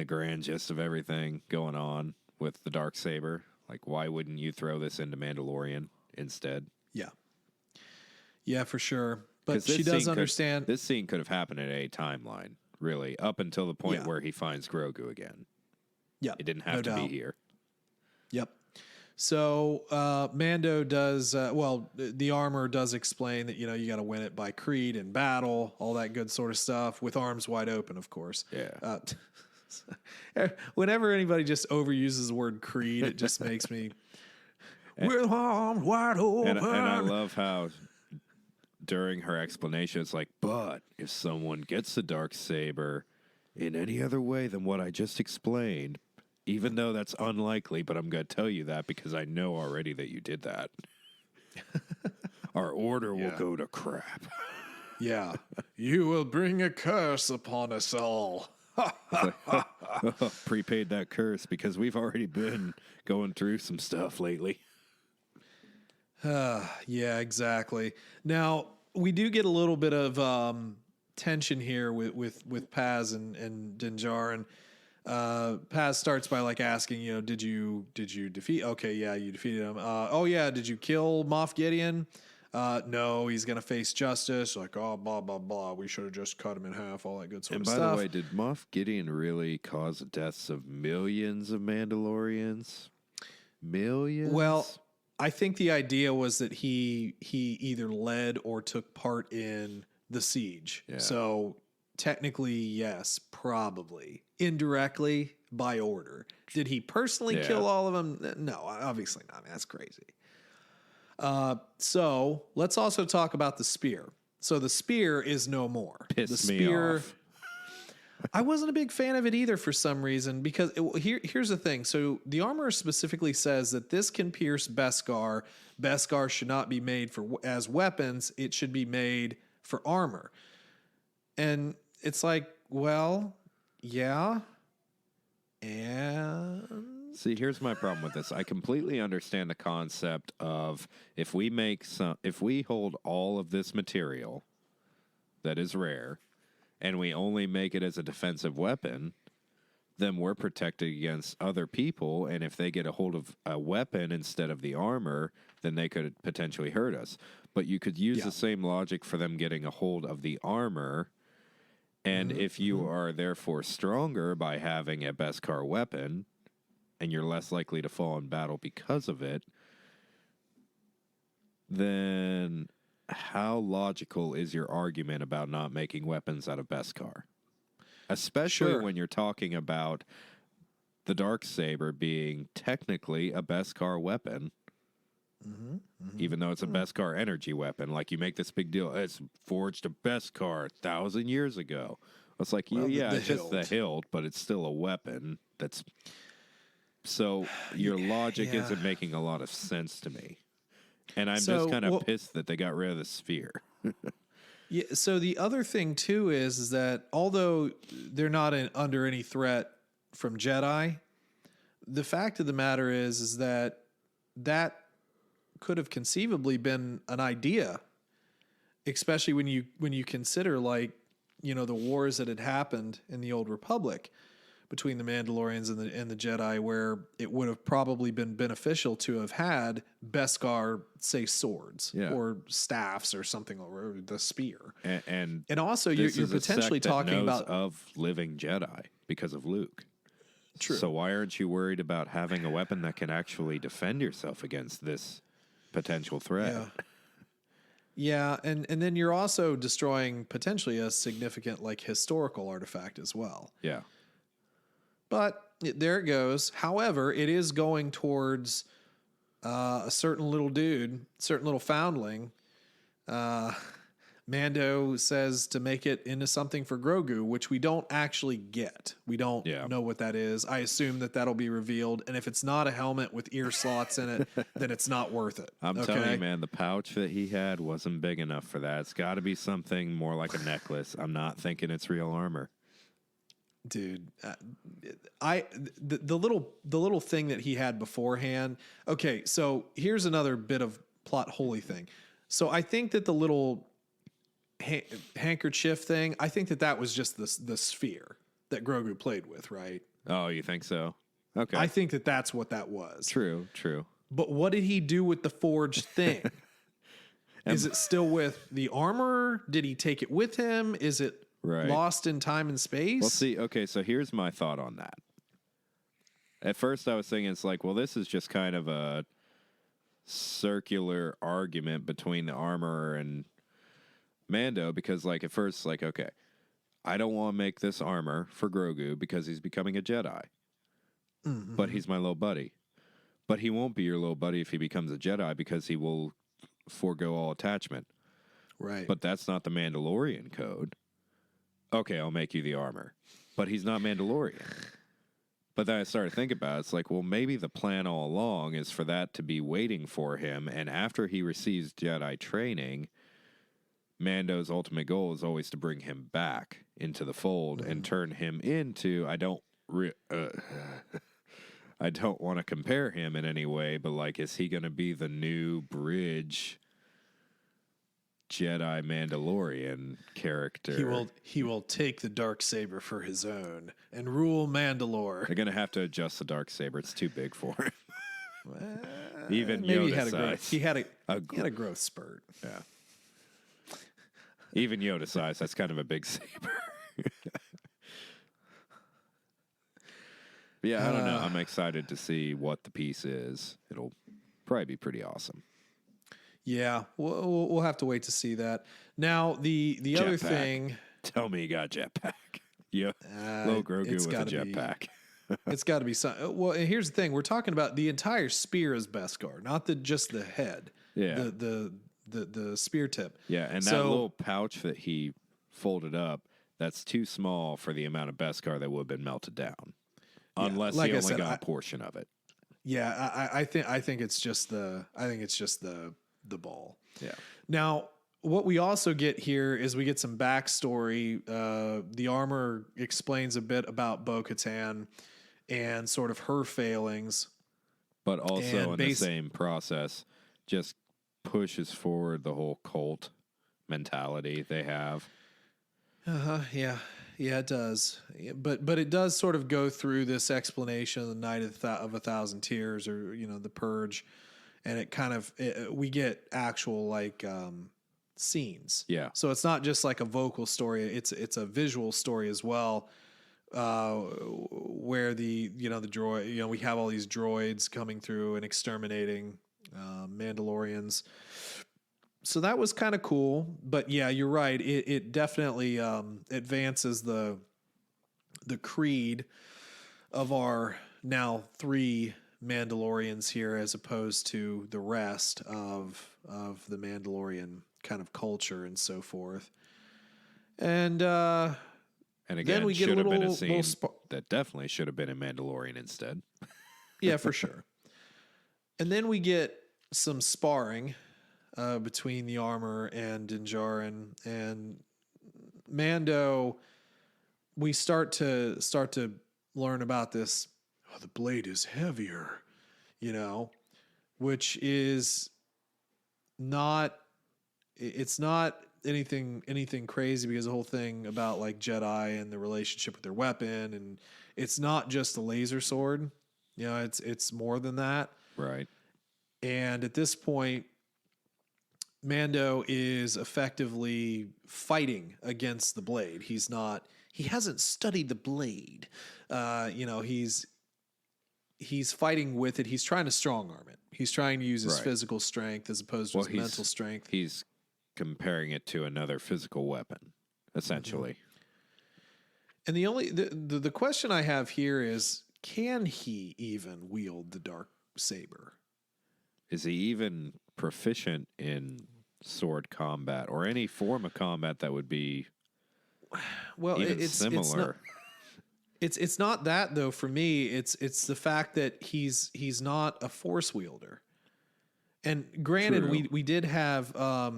grand gist of everything going on with the Darksaber. Like, why wouldn't you throw this into Mandalorian instead? Yeah. Yeah, for sure. But she does understand. This scene could have happened in a timeline, really, up until the point where he finds Grogu again. Yeah. It didn't have to be here. Yep. So Mando does, the armor does explain that, you got to win it by creed and battle, all that good sort of stuff, with arms wide open, of course. Yeah. Whenever anybody just overuses the word creed, it just makes me, with arms wide open. And I love how during her explanation, it's like, but if someone gets the Darksaber in any other way than what I just explained, even though that's unlikely, but I'm going to tell you that because I know already that you did that, our order will go to crap. Yeah. You will bring a curse upon us all. Prepaid that curse because we've already been going through some stuff lately. Yeah, exactly. Now, we do get a little bit of tension here with Paz and Din Djarin. Paz starts by like asking, did you defeat? Okay, yeah, you defeated him. Oh yeah, did you kill Moff Gideon? No, he's gonna face justice. Like, oh, blah blah blah. We should have just cut him in half. All that good sort of stuff. And by the way, did Moff Gideon really cause the deaths of millions of Mandalorians? Millions? Well, I think the idea was that he either led or took part in the siege. Yeah. So technically, yes, probably. Indirectly, by order. Did he personally kill all of them? No, obviously not. That's crazy. So let's also talk about the spear. So the spear is no more. Pissed me off. I wasn't a big fan of it either for some reason, because here's the thing. So the armor specifically says that this can pierce Beskar. Beskar should not be made as weapons. It should be made for armor. And it's like, well, yeah. And see, here's my problem with this. I completely understand the concept of if we hold all of this material that is rare and we only make it as a defensive weapon, then we're protected against other people. And if they get a hold of a weapon instead of the armor, then they could potentially hurt us. But you could use the same logic for them getting a hold of the armor. And if you are therefore stronger by having a Beskar weapon, and you're less likely to fall in battle because of it, then how logical is your argument about not making weapons out of Beskar? Especially when you're talking about the Darksaber being technically a Beskar weapon, even though it's a Beskar energy weapon. Like, you make this big deal, it's forged a Beskar 1,000 years ago. It's like, it's just the hilt, but it's still a weapon. So your logic isn't making a lot of sense to me. And I'm just kind of pissed that they got rid of the sphere. Yeah. So the other thing too is that although they're not under any threat from Jedi, the fact of the matter is that could have conceivably been an idea, especially when you consider, like, the wars that had happened in the Old Republic between the Mandalorians and the Jedi, where it would have probably been beneficial to have had Beskar, say, swords or staffs or something, or the spear. And also you're potentially talking about of living Jedi because of Luke. True. So why aren't you worried about having a weapon that can actually defend yourself against this potential threat? Yeah, and then you're also destroying potentially a significant, like, historical artifact as well. Yeah. But there it goes. However, it is going towards a certain little dude, certain little foundling. Mando says to make it into something for Grogu, which we don't actually get. We don't know what that is. I assume that'll be revealed. And if it's not a helmet with ear slots in it, then it's not worth it. I'm telling you, man, the pouch that he had wasn't big enough for that. It's got to be something more like a necklace. I'm not thinking it's real armor. Dude, the little thing that he had beforehand. Okay, so here's another bit of plot holy thing. So I think that the little handkerchief thing, I think that was just the sphere that Grogu played with, right? Oh, you think so? Okay. I think that's what that was. True. But what did he do with the forged thing? Is it still with the armor? Did he take it with him? Is it lost in time and space? Well, see, okay, so here's my thought on that. At first I was thinking, it's like, well, this is just kind of a circular argument between the armor and Mando, because, like, at first, like, okay, I don't want to make this armor for Grogu because he's becoming a Jedi. But he's my little buddy. But he won't be your little buddy if he becomes a Jedi, because he will forego all attachment. Right. But that's not the Mandalorian code. Okay, I'll make you the armor. But he's not Mandalorian. But then I started to think about it. It's like, well, maybe the plan all along is for that to be waiting for him. And after he receives Jedi training, Mando's ultimate goal is always to bring him back into the fold and turn him into, I don't want to compare him in any way, but, like, is he going to be the new bridge Jedi Mandalorian character. He will take the Darksaber for his own and rule Mandalore. They're going to have to adjust the Darksaber. It's too big for him. Even maybe Yoda size. he had a growth spurt. Yeah. Even Yoda size. That's kind of a big saber. Yeah, I don't know. I'm excited to see what the piece is. It'll probably be pretty awesome. Yeah, we'll have to wait to see that. Now, the other thing... Tell me you got a jetpack. Yeah, little Grogu with a jetpack. It's got to be something. Well, and here's the thing. We're talking about the entire spear is Beskar, not just the head. Yeah. The spear tip. Yeah, and that little pouch that he folded up, that's too small for the amount of Beskar that would have been melted down. Yeah, unless he only got a portion of it. Yeah, I think it's just the ball. Yeah. Now, what we also get here is we get some backstory. The armor explains a bit about Bo-Katan and sort of her failings. But also in the same process, just pushes forward the whole cult mentality they have. Yeah, it does. But it does sort of go through this explanation of the Night of a Thousand Tears, or the Purge, and it kind of we get actual scenes. Yeah. So it's not just like a vocal story; it's a visual story as well, where the droid, we have all these droids coming through and exterminating Mandalorians. So that was kind of cool, but yeah, you're right. It definitely advances the creed of our now 3 Mandalorians here, as opposed to the rest of the Mandalorian kind of culture and so forth. And again, then we get a little scene that definitely should have been in Mandalorian instead. Yeah, for sure. And then we get some sparring between the armor and Din Djarin and Mando. We start to learn about this. Oh, the blade is heavier, which is not. It's not anything crazy, because the whole thing about Jedi and the relationship with their weapon, and it's not just a laser sword. It's more than that. Right. And at this point, Mando is effectively fighting against the blade. He hasn't studied the blade. He's fighting with it. He's trying to strong arm it. He's trying to use his physical strength as opposed to his mental strength. He's comparing it to another physical weapon, essentially. And the question I have here is, can he even wield the Darksaber? Is he even proficient in sword combat or any form of combat that would be even similar? It's not that, though. For me, it's the fact that he's not a force wielder. And granted, we did have I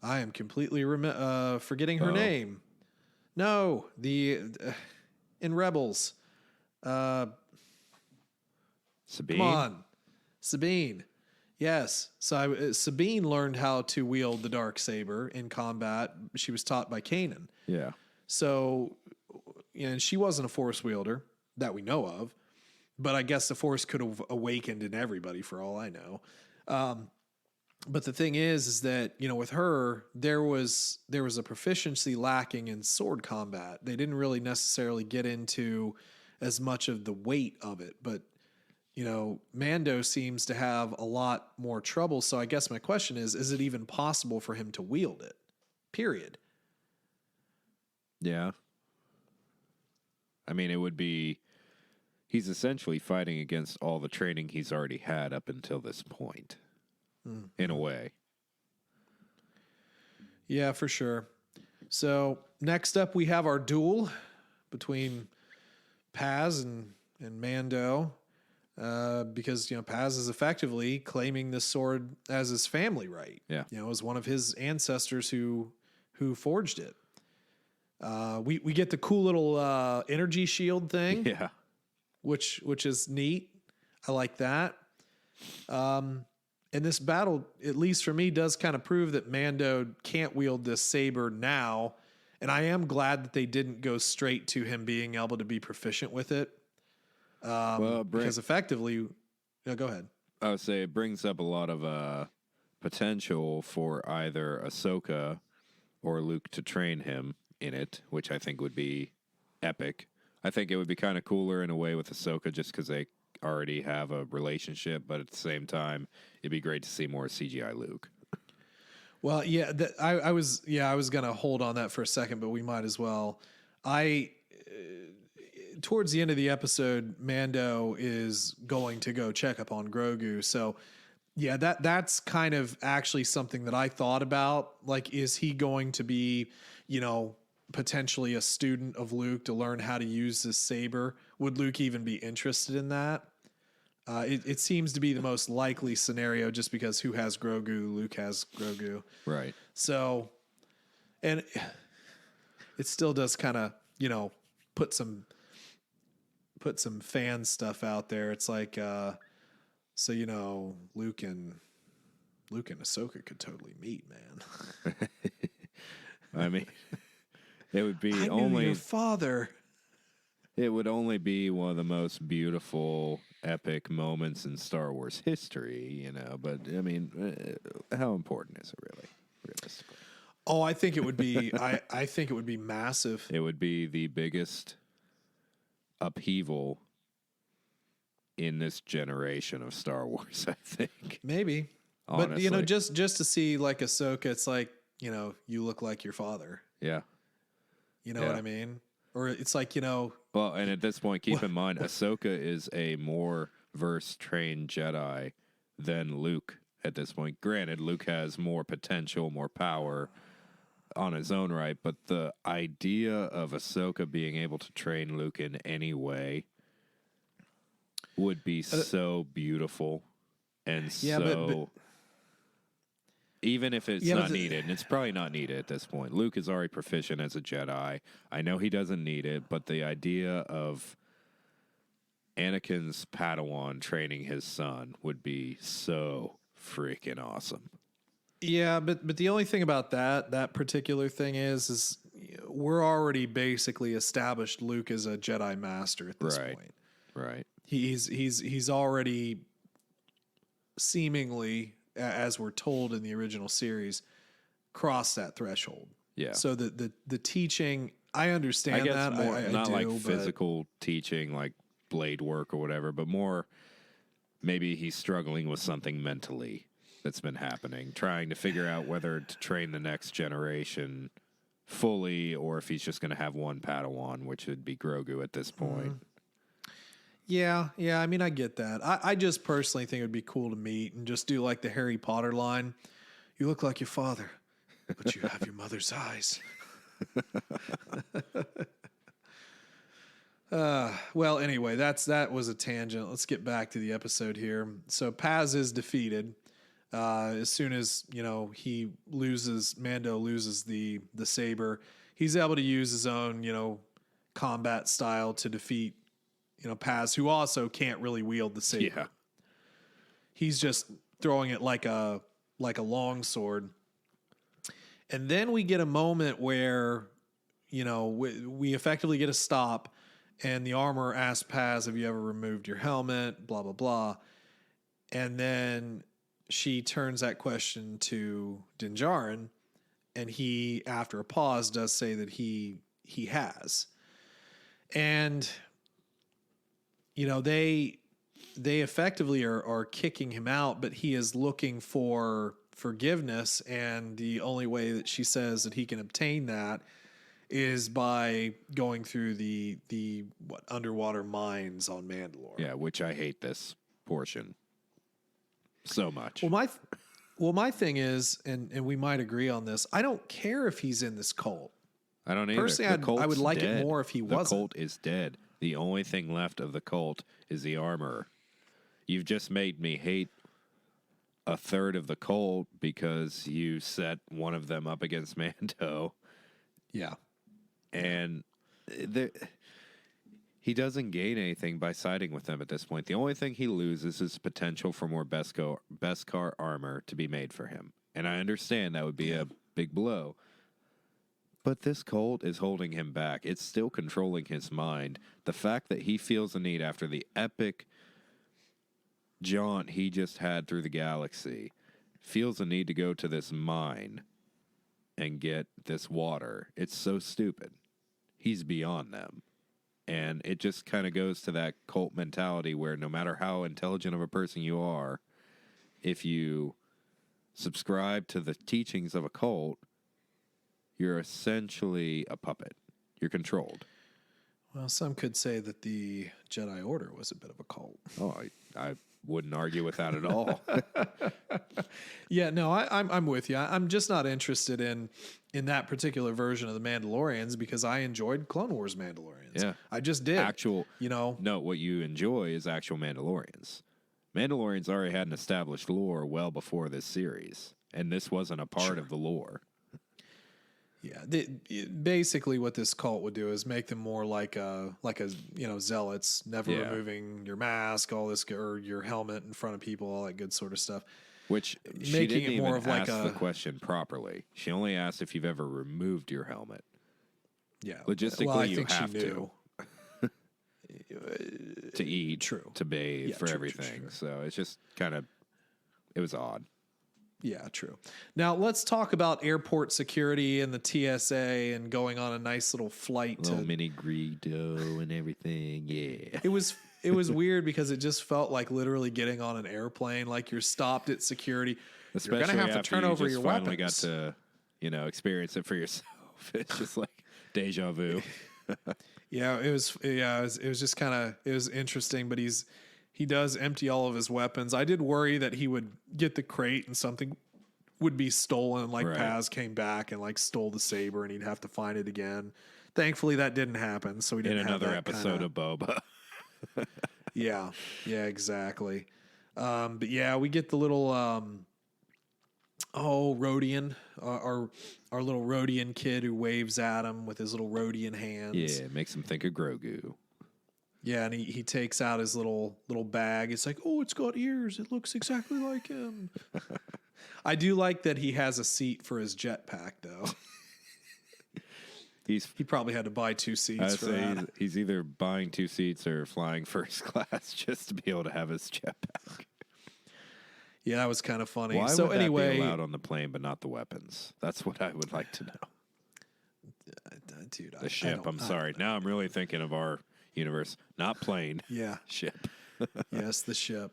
am completely forgetting her name. No, in Rebels. Sabine? Come on. Sabine. Yes. So Sabine learned how to wield the Darksaber in combat. She was taught by Kanan. Yeah. So, and she wasn't a force wielder that we know of, but I guess the force could have awakened in everybody for all I know. But the thing is that, with her, there was a proficiency lacking in sword combat. They didn't really necessarily get into as much of the weight of it, but Mando seems to have a lot more trouble. So I guess my question is it even possible for him to wield it? Period. Yeah. I mean, it would be, he's essentially fighting against all the training he's already had up until this point, in a way. Yeah, for sure. So next up, we have our duel between Paz and Mando. Because Paz is effectively claiming this sword as his family right. Yeah, as one of his ancestors who forged it. We get the cool little energy shield thing. Yeah, which is neat. I like that. And this battle, at least for me, does kind of prove that Mando can't wield this saber now. And I am glad that they didn't go straight to him being able to be proficient with it. Because effectively, go ahead. I would say it brings up a lot of potential for either Ahsoka or Luke to train him in it, which I think would be epic. I think it would be kind of cooler in a way with Ahsoka just because they already have a relationship, but at the same time, it'd be great to see more CGI Luke. Well, yeah, I was going to hold on that for a second, but we might as well. Towards the end of the episode, Mando is going to go check up on Grogu. So, yeah, that's kind of actually something that I thought about. Like, is he going to be, potentially a student of Luke to learn how to use this saber? Would Luke even be interested in that? It seems to be the most likely scenario just because who has Grogu? Luke has Grogu. Right. So, and it still does kind of, put some fan stuff out there. It's like, Luke and Ahsoka could totally meet, man. I mean, it would be I knew your father. It would only be one of the most beautiful, epic moments in Star Wars history, But I mean, how important is it really, realistically? Oh, I think it would be. I think it would be massive. It would be the biggest upheaval in this generation of Star Wars, I think. Maybe. Honestly. But just to see like Ahsoka, it's like, you look like your father. Yeah. You know what I mean? Or it's like, Well, and at this point, keep in mind, Ahsoka is a more trained Jedi than Luke at this point. Granted, Luke has more potential, more power on his own right, but the idea of Ahsoka being able to train Luke in any way would be so beautiful and but even if it's not needed, and it's probably not needed at this point. Luke is already proficient as a Jedi. I know he doesn't need it, but the idea of Anakin's Padawan training his son would be so freaking awesome. Yeah, but the only thing about that particular thing is we're already basically established Luke as a Jedi master at this point. Right. He's already seemingly, as we're told in the original series, crossed that threshold. Yeah. So the teaching, I understand I guess that. More, I not do, like physical teaching, like blade work or whatever, but more maybe he's struggling with something mentally that's been happening, trying to figure out whether to train the next generation fully or if he's just going to have one Padawan, which would be Grogu at this point. Yeah. I mean, I get that. I just personally think it would be cool to meet and just do like the Harry Potter line. You look like your father, but you have your mother's eyes. Well, anyway, that was a tangent. Let's get back to the episode here. So Paz is defeated. As soon as, Mando loses the saber, he's able to use his own, combat style to defeat, Paz, who also can't really wield the saber. Yeah. He's just throwing it like a long sword. And then we get a moment where, we effectively get a stop, and the armorer asks Paz, have you ever removed your helmet? Blah, blah, blah. And then she turns that question to Din Djarin, and he, after a pause, does say that he has. And, they effectively are kicking him out, but he is looking for forgiveness, and the only way that she says that he can obtain that is by going through the underwater mines on Mandalore. Yeah, which I hate this portion so much. Well, my thing is, and we might agree on this, I don't care if he's in this cult. I don't either. Personally, I would like it more if he wasn't. The cult is dead. The only thing left of the cult is the armorer. You've just made me hate a third of the cult because you set one of them up against Mando. Yeah. And He doesn't gain anything by siding with them at this point. The only thing he loses is potential for more Beskar armor to be made for him. And I understand that would be a big blow. But this cult is holding him back. It's still controlling his mind. The fact that he feels the need after the epic jaunt he just had through the galaxy, feels the need to go to this mine and get this water. It's so stupid. He's beyond them. And it just kind of goes to that cult mentality where no matter how intelligent of a person you are, if you subscribe to the teachings of a cult, you're essentially a puppet. You're controlled. Well, some could say that the Jedi Order was a bit of a cult. Oh, I wouldn't argue with that at all. Yeah, no, I'm with you. I'm just not interested in that particular version of the Mandalorians because I enjoyed Clone Wars Mandalorians. Yeah. I just did. No, what you enjoy is actual Mandalorians. Mandalorians already had an established lore well before this series, and this wasn't a part of the lore. Yeah, basically what this cult would do is make them more like a zealots, never removing your mask, all this, or your helmet in front of people, all that good sort of stuff. Which she making didn't it more even of like ask the question properly. She only asked if you've ever removed your helmet. Yeah, logistically, well, I you think have she knew. to eat, true, to bathe, for true, everything. True. So it's just kind of, it was odd. Yeah, true. Now let's talk about airport security and the TSA and going on a nice little flight Little mini Greedo and everything. Yeah. It was weird because it just felt like literally getting on an airplane. Like you're stopped at security. Especially you're gonna have to turn over your finally weapons. Got to, experience it for yourself. It's just like deja vu. It was just kind of, it was interesting, but he does empty all of his weapons. I did worry that he would get the crate and something would be stolen, like Right. Paz came back and like stole the saber and he'd have to find it again. Thankfully that didn't happen, so we didn't In have another that episode of Boba. Yeah, exactly. But yeah, we get the little Rodian, our little Rodian kid who waves at him with his little Rodian hands. Yeah, it makes him think of Grogu. Yeah, and he takes out his little bag. It's like, oh, it's got ears. It looks exactly like him. I do like that he has a seat for his jetpack, though. He probably had to buy 2 seats for that. He's either buying 2 seats or flying first class just to be able to have his jetpack. Yeah, that was kind of funny. Why so would anyway, that be allowed on the plane but not the weapons? That's what I would like to know. Dude, The ship. I'm sorry. Now I'm really thinking of our universe, not plane. Yeah. Ship. Yes, the ship.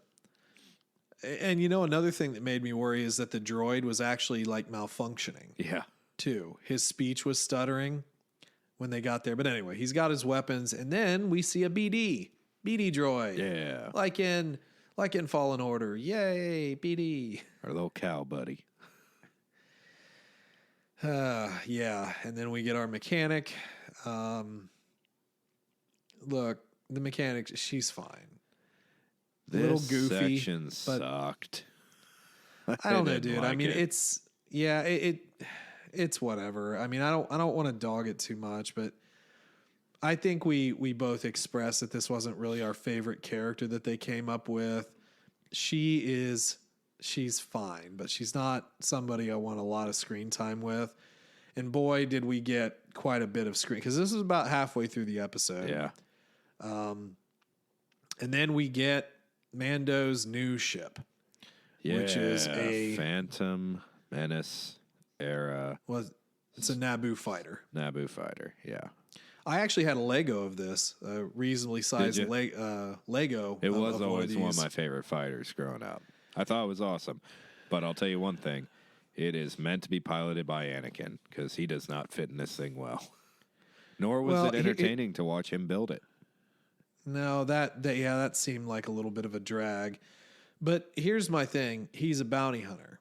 And another thing that made me worry is that the droid was actually like malfunctioning. Yeah. Too. His speech was stuttering when they got there. But anyway, he's got his weapons, and then we see a BD droid. Yeah. Like in Fallen Order. Yay, BD. Our little cow buddy. Yeah. And then we get our mechanic. Look, the mechanic, she's fine. This little goofy, section but sucked. I don't know, didn't dude. like I mean, it. it's whatever. I mean, I don't want to dog it too much, but I think we both expressed that this wasn't really our favorite character that they came up with. She's fine, but she's not somebody I want a lot of screen time with. And boy, did we get quite a bit of screen, because this is about halfway through the episode. Yeah. And then we get Mando's new ship, which is a Phantom Menace era it's a Naboo fighter. Naboo fighter. Yeah. I actually had a Lego of this, a reasonably sized Lego. It was of always one of these. my favorite fighters growing up. I thought it was awesome. But I'll tell you one thing. It is meant to be piloted by Anakin because he does not fit in this thing well. Nor was it entertaining to watch him build it. No, that seemed like a little bit of a drag. But here's my thing. He's a bounty hunter.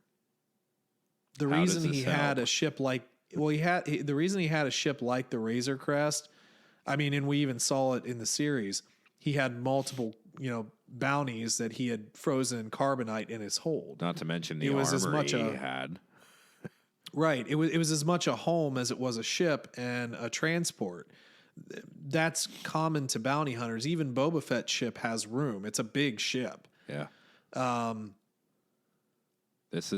The How reason does he this had help? a ship like the reason he had a ship like the Razor Crest, I mean, and we even saw it in the series, he had multiple, bounties that he had frozen in carbonite in his hold. Not to mention the It was armor as much he a- had. Right. It was as much a home as it was a ship and a transport. that's common to bounty hunters. Even Boba Fett's ship has room. It's a big ship. Yeah. This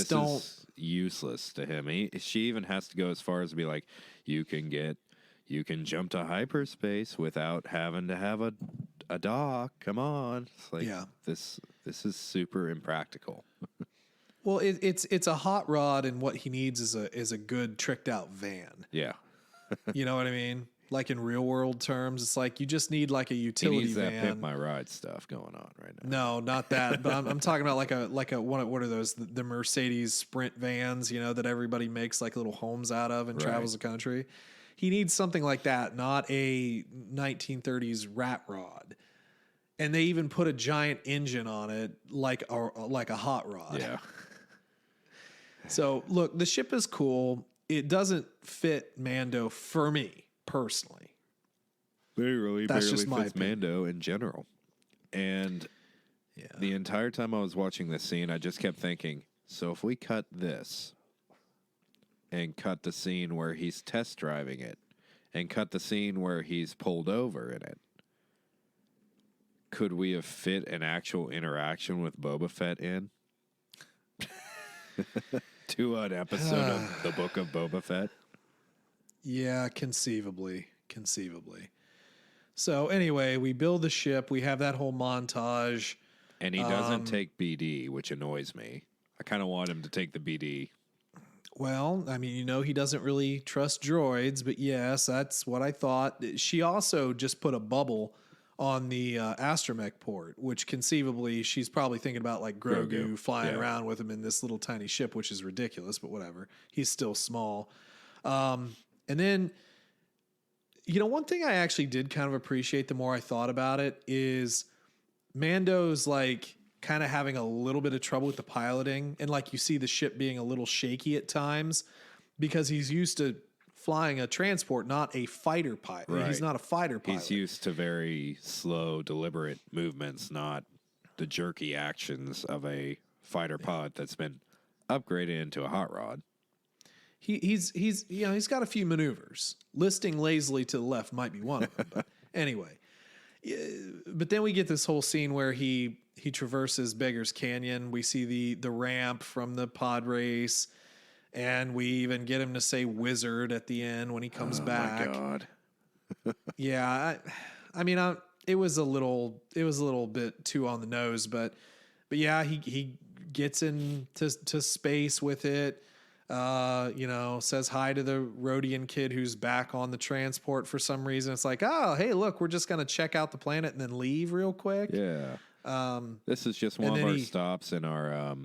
don't. is useless to him. She even has to go as far as to be like, you can jump to hyperspace without having to have a dock. Come on. It's like, this is super impractical. Well, it's a hot rod, and what he needs is a good tricked out van. Yeah. You know what I mean? Like in real world terms, it's like you just need like a utility he needs van. That Pimp My Ride stuff going on right now. No, not that. But I'm talking about like a what are those? The Mercedes Sprint vans, that everybody makes like little homes out of and travels the country. He needs something like that, not a 1930s rat rod. And they even put a giant engine on it, like a hot rod. Yeah. So look, the ship is cool. It doesn't fit Mando for me personally. That's barely just my fits opinion. Mando in general. And the entire time I was watching this scene, I just kept thinking, so if we cut this and cut the scene where he's test driving it and cut the scene where he's pulled over in it, could we have fit an actual interaction with Boba Fett in? To an episode of the Book of Boba Fett? Yeah, conceivably. So anyway, we build the ship. We have that whole montage. And he doesn't take BD, which annoys me. I kind of want him to take the BD. Well, I mean, he doesn't really trust droids, but yes, that's what I thought. She also just put a bubble on the astromech port, which conceivably she's probably thinking about like Grogu flying around with him in this little tiny ship, which is ridiculous, but whatever. He's still small. And then, one thing I actually did kind of appreciate the more I thought about it is Mando's like kind of having a little bit of trouble with the piloting. And like you see the ship being a little shaky at times because he's used to flying a transport, not a fighter pilot. Right. He's not a fighter pilot. He's used to very slow, deliberate movements, not the jerky actions of a fighter pilot that's been upgraded into a hot rod. He's got a few maneuvers. Listing lazily to the left might be one of them. But anyway, but then we get this whole scene where he traverses Beggar's Canyon. We see the ramp from the pod race. And we even get him to say wizard at the end when he comes back. Oh my God. Yeah. I mean, it was a little bit too on the nose, but yeah, he gets into space with it. Says hi to the Rhodian kid who's back on the transport for some reason. It's like, oh, hey, look, we're just going to check out the planet and then leave real quick. Yeah. This is just one of our stops in our,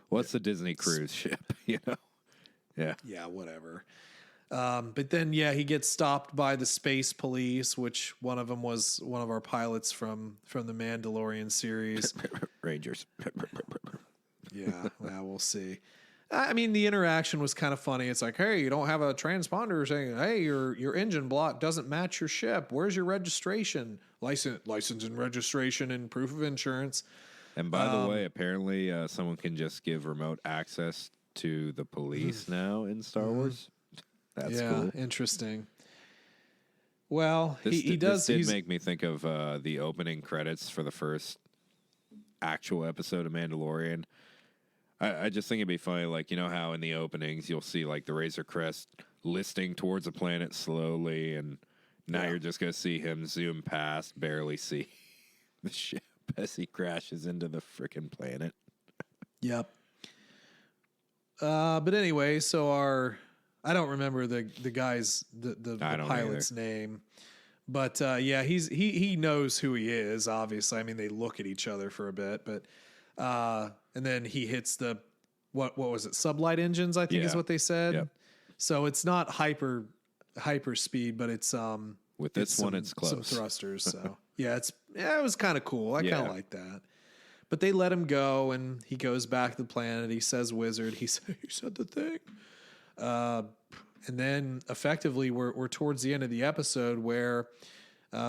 what's the Disney cruise ship, Yeah. Yeah, whatever. But then, he gets stopped by the space police, which one of them was one of our pilots from the Mandalorian series. Rangers. Yeah, we'll see. I mean, the interaction was kind of funny. It's like, hey, you don't have a transponder saying, hey, your engine block doesn't match your ship. Where's your registration? License and registration and proof of insurance. And by the way, apparently someone can just give remote access to the police now in Star Wars. That's cool. Interesting. Well, This does. did make me think of the opening credits for the first actual episode of Mandalorian. I just think it'd be funny, like, how in the openings you'll see like the Razor Crest listing towards the planet slowly, and now you're just going to see him zoom past, barely see the ship as he crashes into the frickin' planet. Yep. But anyway, so I don't remember the guy's the pilot's name, but he knows who he is. Obviously, I mean they look at each other for a bit, but and then he hits the what was it, sublight engines? I think is what they said. Yep. So it's not hyper speed, but it's with this one it's close. Some thrusters. So it was kind of cool. I kind of like that. But they let him go, and he goes back to the planet. He says wizard. He said the thing. And then effectively we're towards the end of the episode where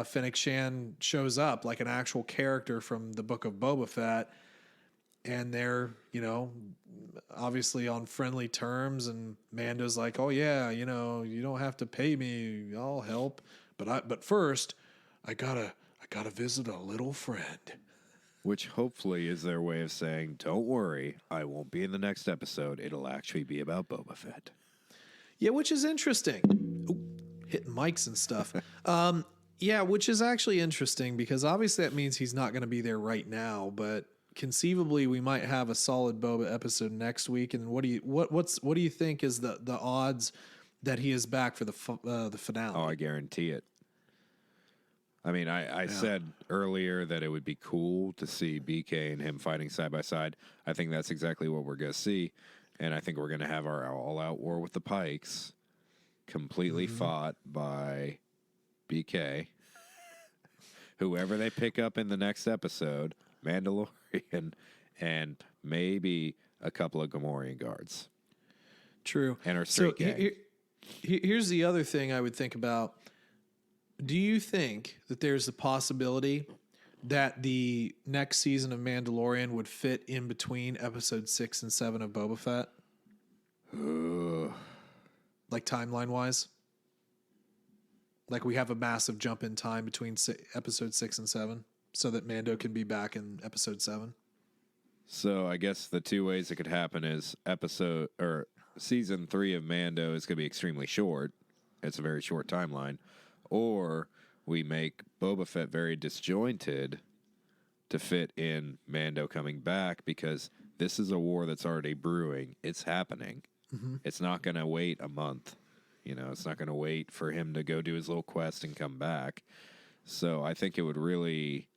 Fennec Shan shows up like an actual character from the Book of Boba Fett. And they're, obviously on friendly terms, and Mando's like, "Oh yeah, you know, you don't have to pay me. I'll help, but first, I gotta visit a little friend." Which hopefully is their way of saying, don't worry, I won't be in the next episode. It'll actually be about Boba Fett. Yeah, which is interesting. Ooh, hitting mics and stuff. Yeah, which is actually interesting because obviously that means he's not going to be there right now, but conceivably we might have a solid Boba episode next week. And what do you think is the odds that he is back for the finale? Oh, I guarantee it. I mean, I said earlier that it would be cool to see BK and him fighting side by side. I think that's exactly what we're going to see. And I think we're going to have our all-out war with the Pikes, completely fought by BK. Whoever they pick up in the next episode, Mandalorian, and maybe a couple of Gamorrean guards. True. And our straight gang. Here's the other thing I would think about. Do you think that there's a possibility that the next season of Mandalorian would fit in between episode 6 and 7 of Boba Fett? Like timeline wise? Like we have a massive jump in time between episode 6 and 7 so that Mando can be back in episode 7? So I guess the two ways it could happen is season 3 of Mando is going to be extremely short. It's a very short timeline. Or we make Boba Fett very disjointed to fit in Mando coming back because this is a war that's already brewing. It's happening. Mm-hmm. It's not going to wait a month. You know, it's not going to wait for him to go do his little quest and come back. So I think it would really...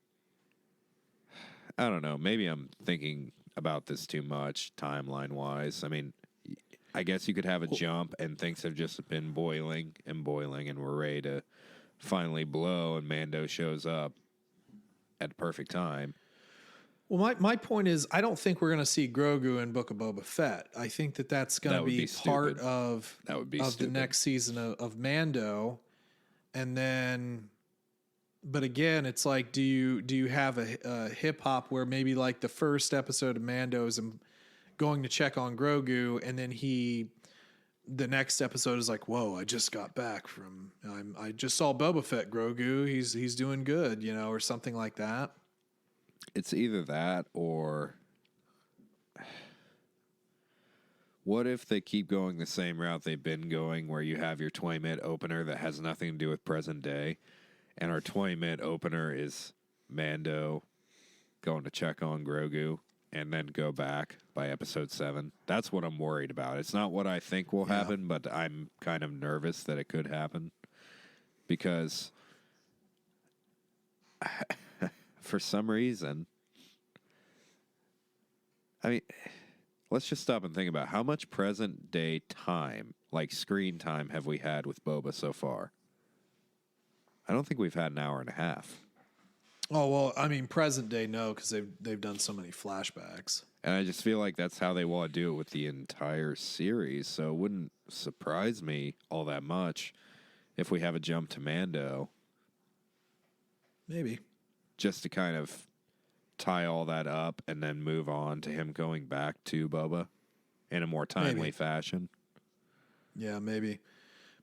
I don't know. Maybe I'm thinking about this too much timeline-wise. I mean, I guess you could have a jump and things have just been boiling and we're ready to finally blow and Mando shows up at the perfect time. Well, my point is I don't think we're going to see Grogu in Book of Boba Fett. I think that's going to be part of the next season of Mando. And then, but again, it's like, do you have a hip hop where maybe like the first episode of Mando is going to check on Grogu, and then the next episode is like, whoa, I just got back from, I just saw Boba Fett, Grogu. He's doing good, you know, or something like that. It's either that or what if they keep going the same route they've been going where you have your 20-minute opener that has nothing to do with present day, and our 20-minute opener is Mando going to check on Grogu, and then go back by episode 7. That's what I'm worried about. It's not what I think will happen, but I'm kind of nervous that it could happen because for some reason, I mean, let's just stop and think about how much present day time, like screen time, have we had with Boba so far? I don't think we've had an hour and a half. Oh, well, I mean, present day, no, because they've done so many flashbacks. And I just feel like that's how they want to do it with the entire series. So it wouldn't surprise me all that much if we have a jump to Mando. Maybe. Just to kind of tie all that up and then move on to him going back to Boba in a more timely fashion. Yeah, maybe.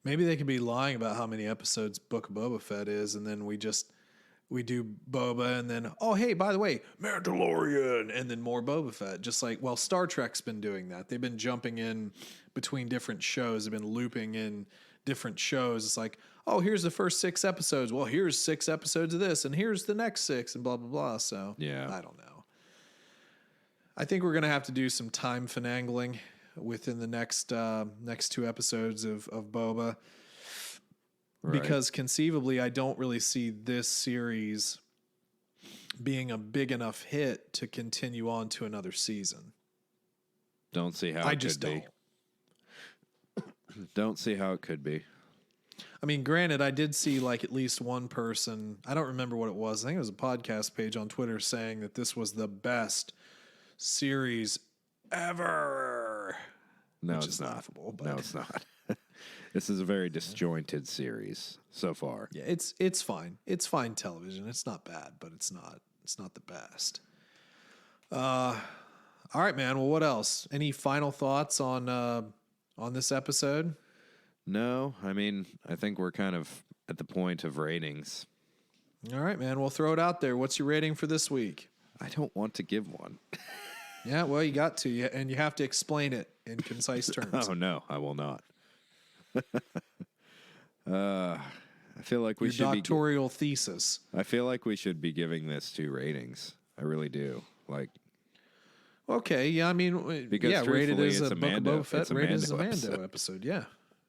Maybe they could be lying about how many episodes Book of Boba Fett is, and then we do Boba, and then, oh, hey, by the way, Mandalorian, and then more Boba Fett. Just like, well, Star Trek's been doing that. They've been jumping in between different shows. They've been looping in different shows. It's like, oh, here's the first 6 episodes. Well, here's 6 episodes of this, and here's the next 6, and blah, blah, blah. So, yeah, I don't know. I think we're going to have to do some time finagling within the next 2 episodes of Boba. Right. Because conceivably, I don't really see this series being a big enough hit to continue on to another season. Don't see how it could be. Don't see how it could be. I mean, granted, I did see like at least one person, I don't remember what it was. I think it was a podcast page on Twitter saying that this was the best series ever. No, which it's is not. Laughable, but no, it's not. This is a very disjointed series so far. Yeah, it's fine. It's fine television. It's not bad, but it's not the best. All All right, man. Well, what else? Any final thoughts on this episode? No, I mean, I think we're kind of at the point of ratings. All right, man. We'll throw it out there. What's your rating for this week? I don't want to give one. Yeah, well, you got to, and you have to explain it in concise terms. Oh, no, I will not. I feel like we Your should doctoral thesis. I feel like we should be giving this 2 ratings. I really do. Like, Okay, yeah, I mean, because yeah, rated truthfully, as it's a a Book Mando- of Boba Fett, it's a rated as a Mando Mando episode. episode. Yeah,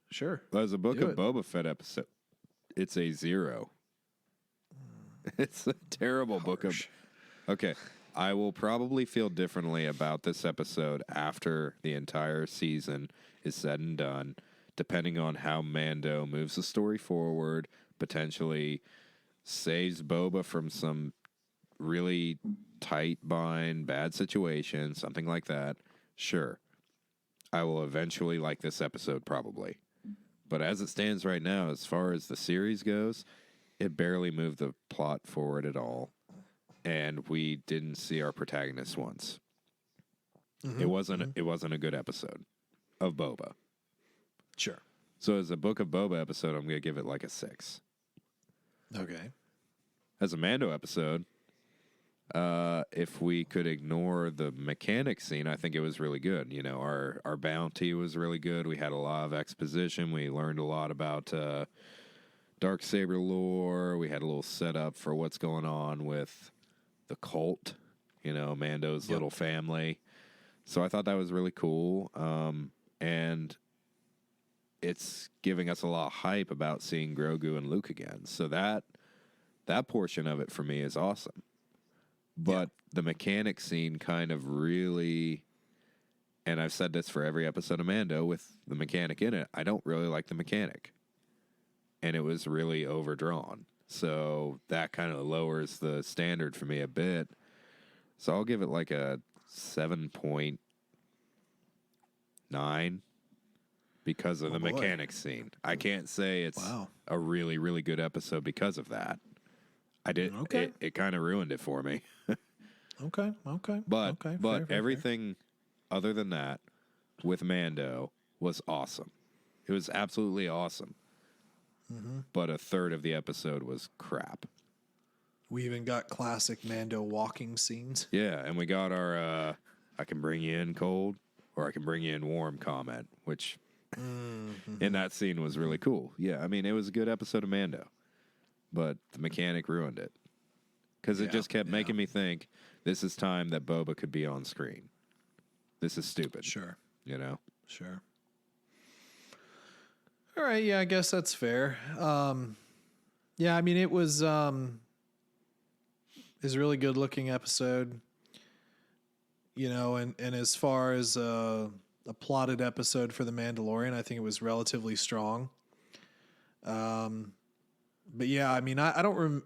sure. as a Book Do of it. Boba Fett episode, it's a 0. It's a terrible book of. Harsh. Okay, I will probably feel differently about this episode after the entire season is said and done, depending on how Mando moves the story forward, potentially saves Boba from some really tight bind, bad situation, something like that. Sure, I will eventually like this episode, probably. But as it stands right now, as far as the series goes, it barely moved the plot forward at all. And we didn't see our protagonist once. Mm-hmm. It wasn't a good episode of Boba. Sure. So as a Book of Boba episode, I'm gonna give it like a 6. Okay. As a Mando episode, if we could ignore the mechanic scene, I think it was really good. You know, our bounty was really good. We had a lot of exposition. We learned a lot about Darksaber lore. We had a little setup for what's going on with the cult, you know, Mando's little family. So I thought that was really cool. And it's giving us a lot of hype about seeing Grogu and Luke again. So that portion of it for me is awesome. But the mechanic scene kind of really, and I've said this for every episode of Mando with the mechanic in it, I don't really like the mechanic. And it was really overdrawn. So that kind of lowers the standard for me a bit. So I'll give it like a 7.9 because of the boy. mechanic scene. I can't say it's Wow. a really, really good episode because of that. Okay. It kind of ruined it for me. Okay. But Fair. everything other than that with Mando was awesome. It was absolutely awesome. Mm-hmm. But a third of the episode was crap. We even got classic Mando walking scenes. Yeah, and we got our I can bring you in cold or I can bring you in warm comment, which in that scene was really cool. Yeah, I mean, it was a good episode of Mando, but the mechanic ruined it. Because it just kept making me think, this is time that Boba could be on screen. This is stupid. Sure. You know? Sure. All right, yeah, I guess that's fair. Yeah, I mean, it was a really good looking episode, you know, and as far as a plotted episode for The Mandalorian, I think it was relatively strong. But yeah, I mean, I don't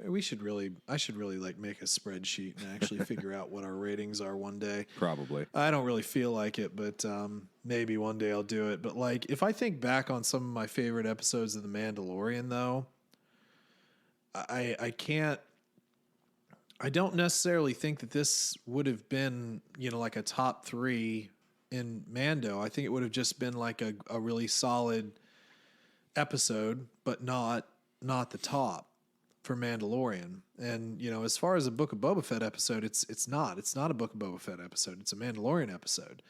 I should really like make a spreadsheet and actually figure out what our ratings are one day. Probably. I don't really feel like it, but maybe one day I'll do it. But like, if I think back on some of my favorite episodes of The Mandalorian, though, I can't. I don't necessarily think that this would have been, you know, like a top 3 in Mando. I think it would have just been like a really solid episode, but not the top for Mandalorian. And, you know, as far as a Book of Boba Fett episode, it's not a Book of Boba Fett episode. It's a Mandalorian episode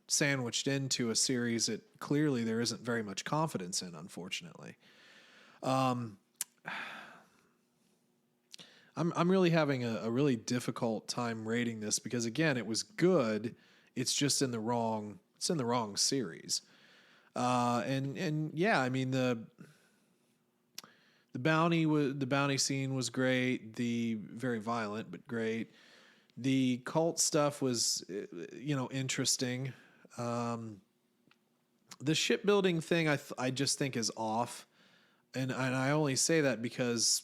sandwiched into a series that clearly there isn't very much confidence in, unfortunately. I'm really having a really difficult time rating this because, again, it was good. It's just in the wrong series. And yeah, I mean, the bounty scene was great. The very violent, but great. The cult stuff was, you know, interesting. The shipbuilding thing, I just think is off. And I only say that because,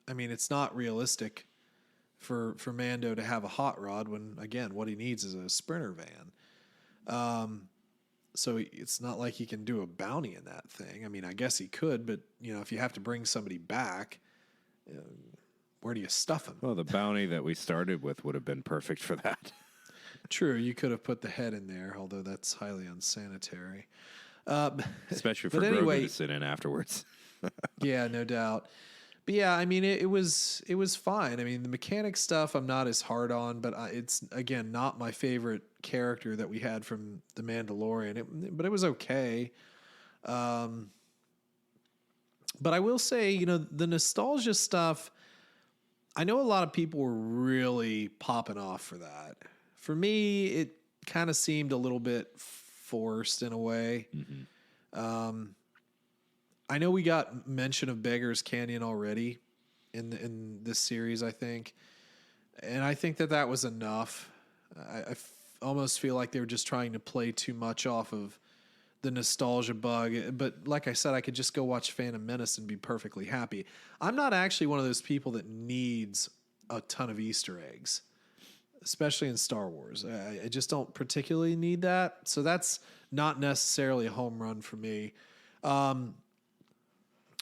I mean, it's not realistic for Mando to have a hot rod when, again, what he needs is a Sprinter van. So it's not like he can do a bounty in that thing. I mean, I guess he could, but, you know, if you have to bring somebody back, where do you stuff him? Well, the bounty that we started with would have been perfect for that. True, you could have put the head in there, although that's highly unsanitary. Especially for But Grogu anyway- to sit in afterwards. Yeah, no doubt. But yeah, I mean, it was fine. I mean, the mechanic stuff I'm not as hard on, but it's again not my favorite character that we had from The Mandalorian. But it was okay. But I will say, the nostalgia stuff. I know a lot of people were really popping off for that. For me, it kind of seemed a little bit forced in a way. I know we got mention of Beggar's Canyon already in this series, I think. And I think that was enough. I almost feel like they were just trying to play too much off of the nostalgia bug. But like I said, I could just go watch Phantom Menace and be perfectly happy. I'm not actually one of those people that needs a ton of Easter eggs, especially in Star Wars. I just don't particularly need that. So that's not necessarily a home run for me.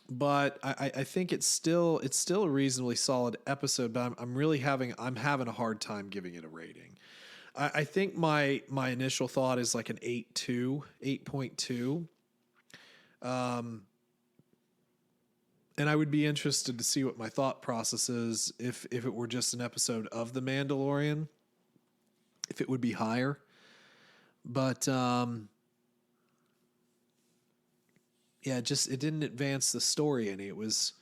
But I think it's still a reasonably solid episode, but I'm having a hard time giving it a rating. I think my initial thought is like an 8.2. And I would be interested to see what my thought process is if it were just an episode of The Mandalorian, if it would be higher. But yeah, it didn't advance the story any. It was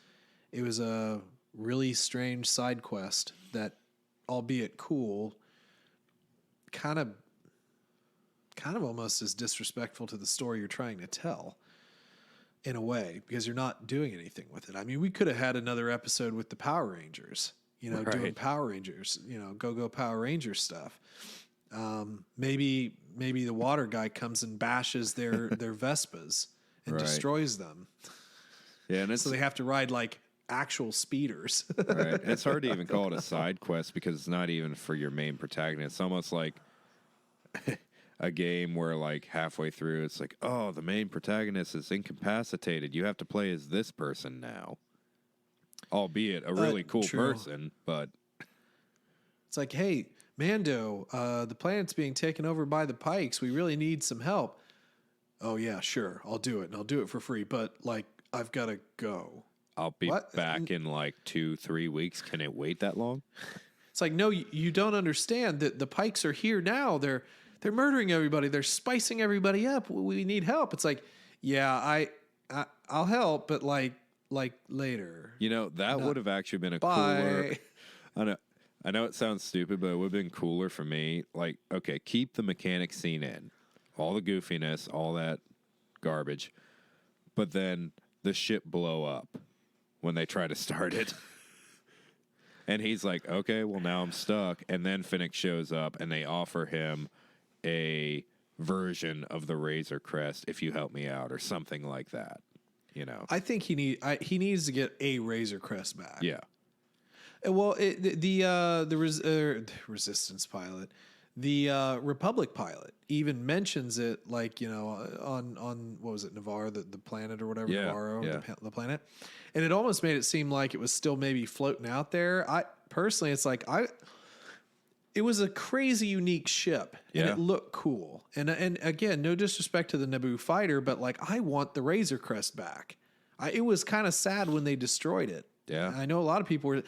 a really strange side quest that, albeit cool, kind of almost is disrespectful to the story you're trying to tell in a way, because you're not doing anything with it. I mean, we could have had another episode with the Power Rangers, doing Power Rangers, go Power Ranger stuff. Maybe the water guy comes and bashes their Vespas and destroys them. Yeah, and so they have to ride like actual speeders. Right. It's hard to even call it a side quest because it's not even for your main protagonist. It's almost like a game where like halfway through it's like, oh, the main protagonist is incapacitated. You have to play as this person now. Albeit a really cool person, but it's like, hey, Mando, the planet's being taken over by the Pikes. We really need some help. Oh yeah, sure, I'll do it, and I'll do it for free. But like, I've got to go. I'll be back in like 2-3 weeks. Can it wait that long? It's like, no, you don't understand that the Pikes are here now. They're murdering everybody. They're spicing everybody up. We need help. It's like, yeah, I'll help, but like later. That would have actually been a Bye. cooler. I know it sounds stupid, but it would have been cooler for me. Like, okay, keep the mechanic scene in, all the goofiness, all that garbage, but then the ship blow up when they try to start it. And he's like, okay, well, now I'm stuck. And then Finnick shows up and they offer him a version of the Razor Crest if you help me out or something like that. I think he needs to get a Razor Crest back. Yeah. Well, the Resistance pilot, the Republic pilot even mentions it, like, on what was it, Navarre, the planet or whatever, Navarro, the planet, and it almost made it seem like it was still maybe floating out there. I personally, it's like it was a crazy unique ship, and it looked cool. And again, no disrespect to the Naboo fighter, but like, I want the Razor Crest back. It was kind of sad when they destroyed it. Yeah, I know a lot of people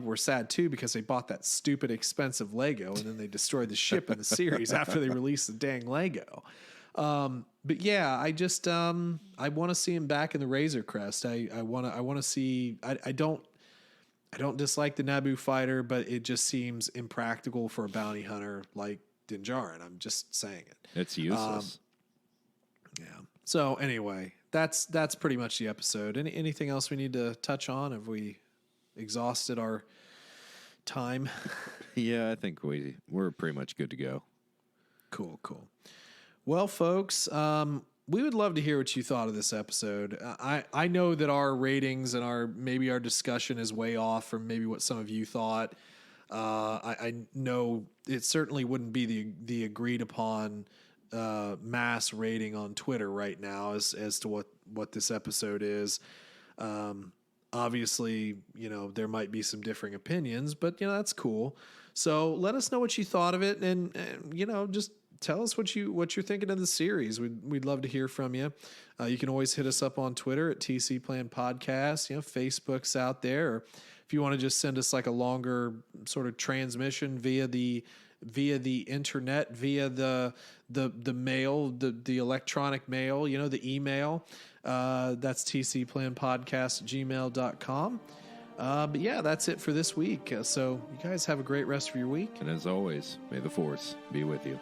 were sad too because they bought that stupid expensive Lego and then they destroyed the ship in the series after they released the dang Lego. But yeah, I just I want to see him back in the Razor Crest. I want to see. I don't dislike the Naboo fighter, but it just seems impractical for a bounty hunter like Din Djarin. I'm just saying it. It's useless. Yeah. So anyway, that's pretty much the episode. Anything else we need to touch on? Have we exhausted our time? Yeah, I think we're pretty much good to go. Cool. Well, folks, we would love to hear what you thought of this episode. I know that our ratings and maybe our discussion is way off from maybe what some of you thought. I know it certainly wouldn't be the agreed upon mass rating on Twitter right now as to what this episode is. Obviously, there might be some differing opinions, but that's cool. So let us know what you thought of it, and just tell us what you're thinking of the series. We'd love to hear from you. You can always hit us up on Twitter at TC Plan Podcast. Facebook's out there. Or if you want to just send us like a longer sort of transmission via the internet, via the mail, the electronic mail, the email. That's tcplanpodcast@gmail.com. But yeah, that's it for this week. So you guys have a great rest of your week. And as always, may the Force be with you.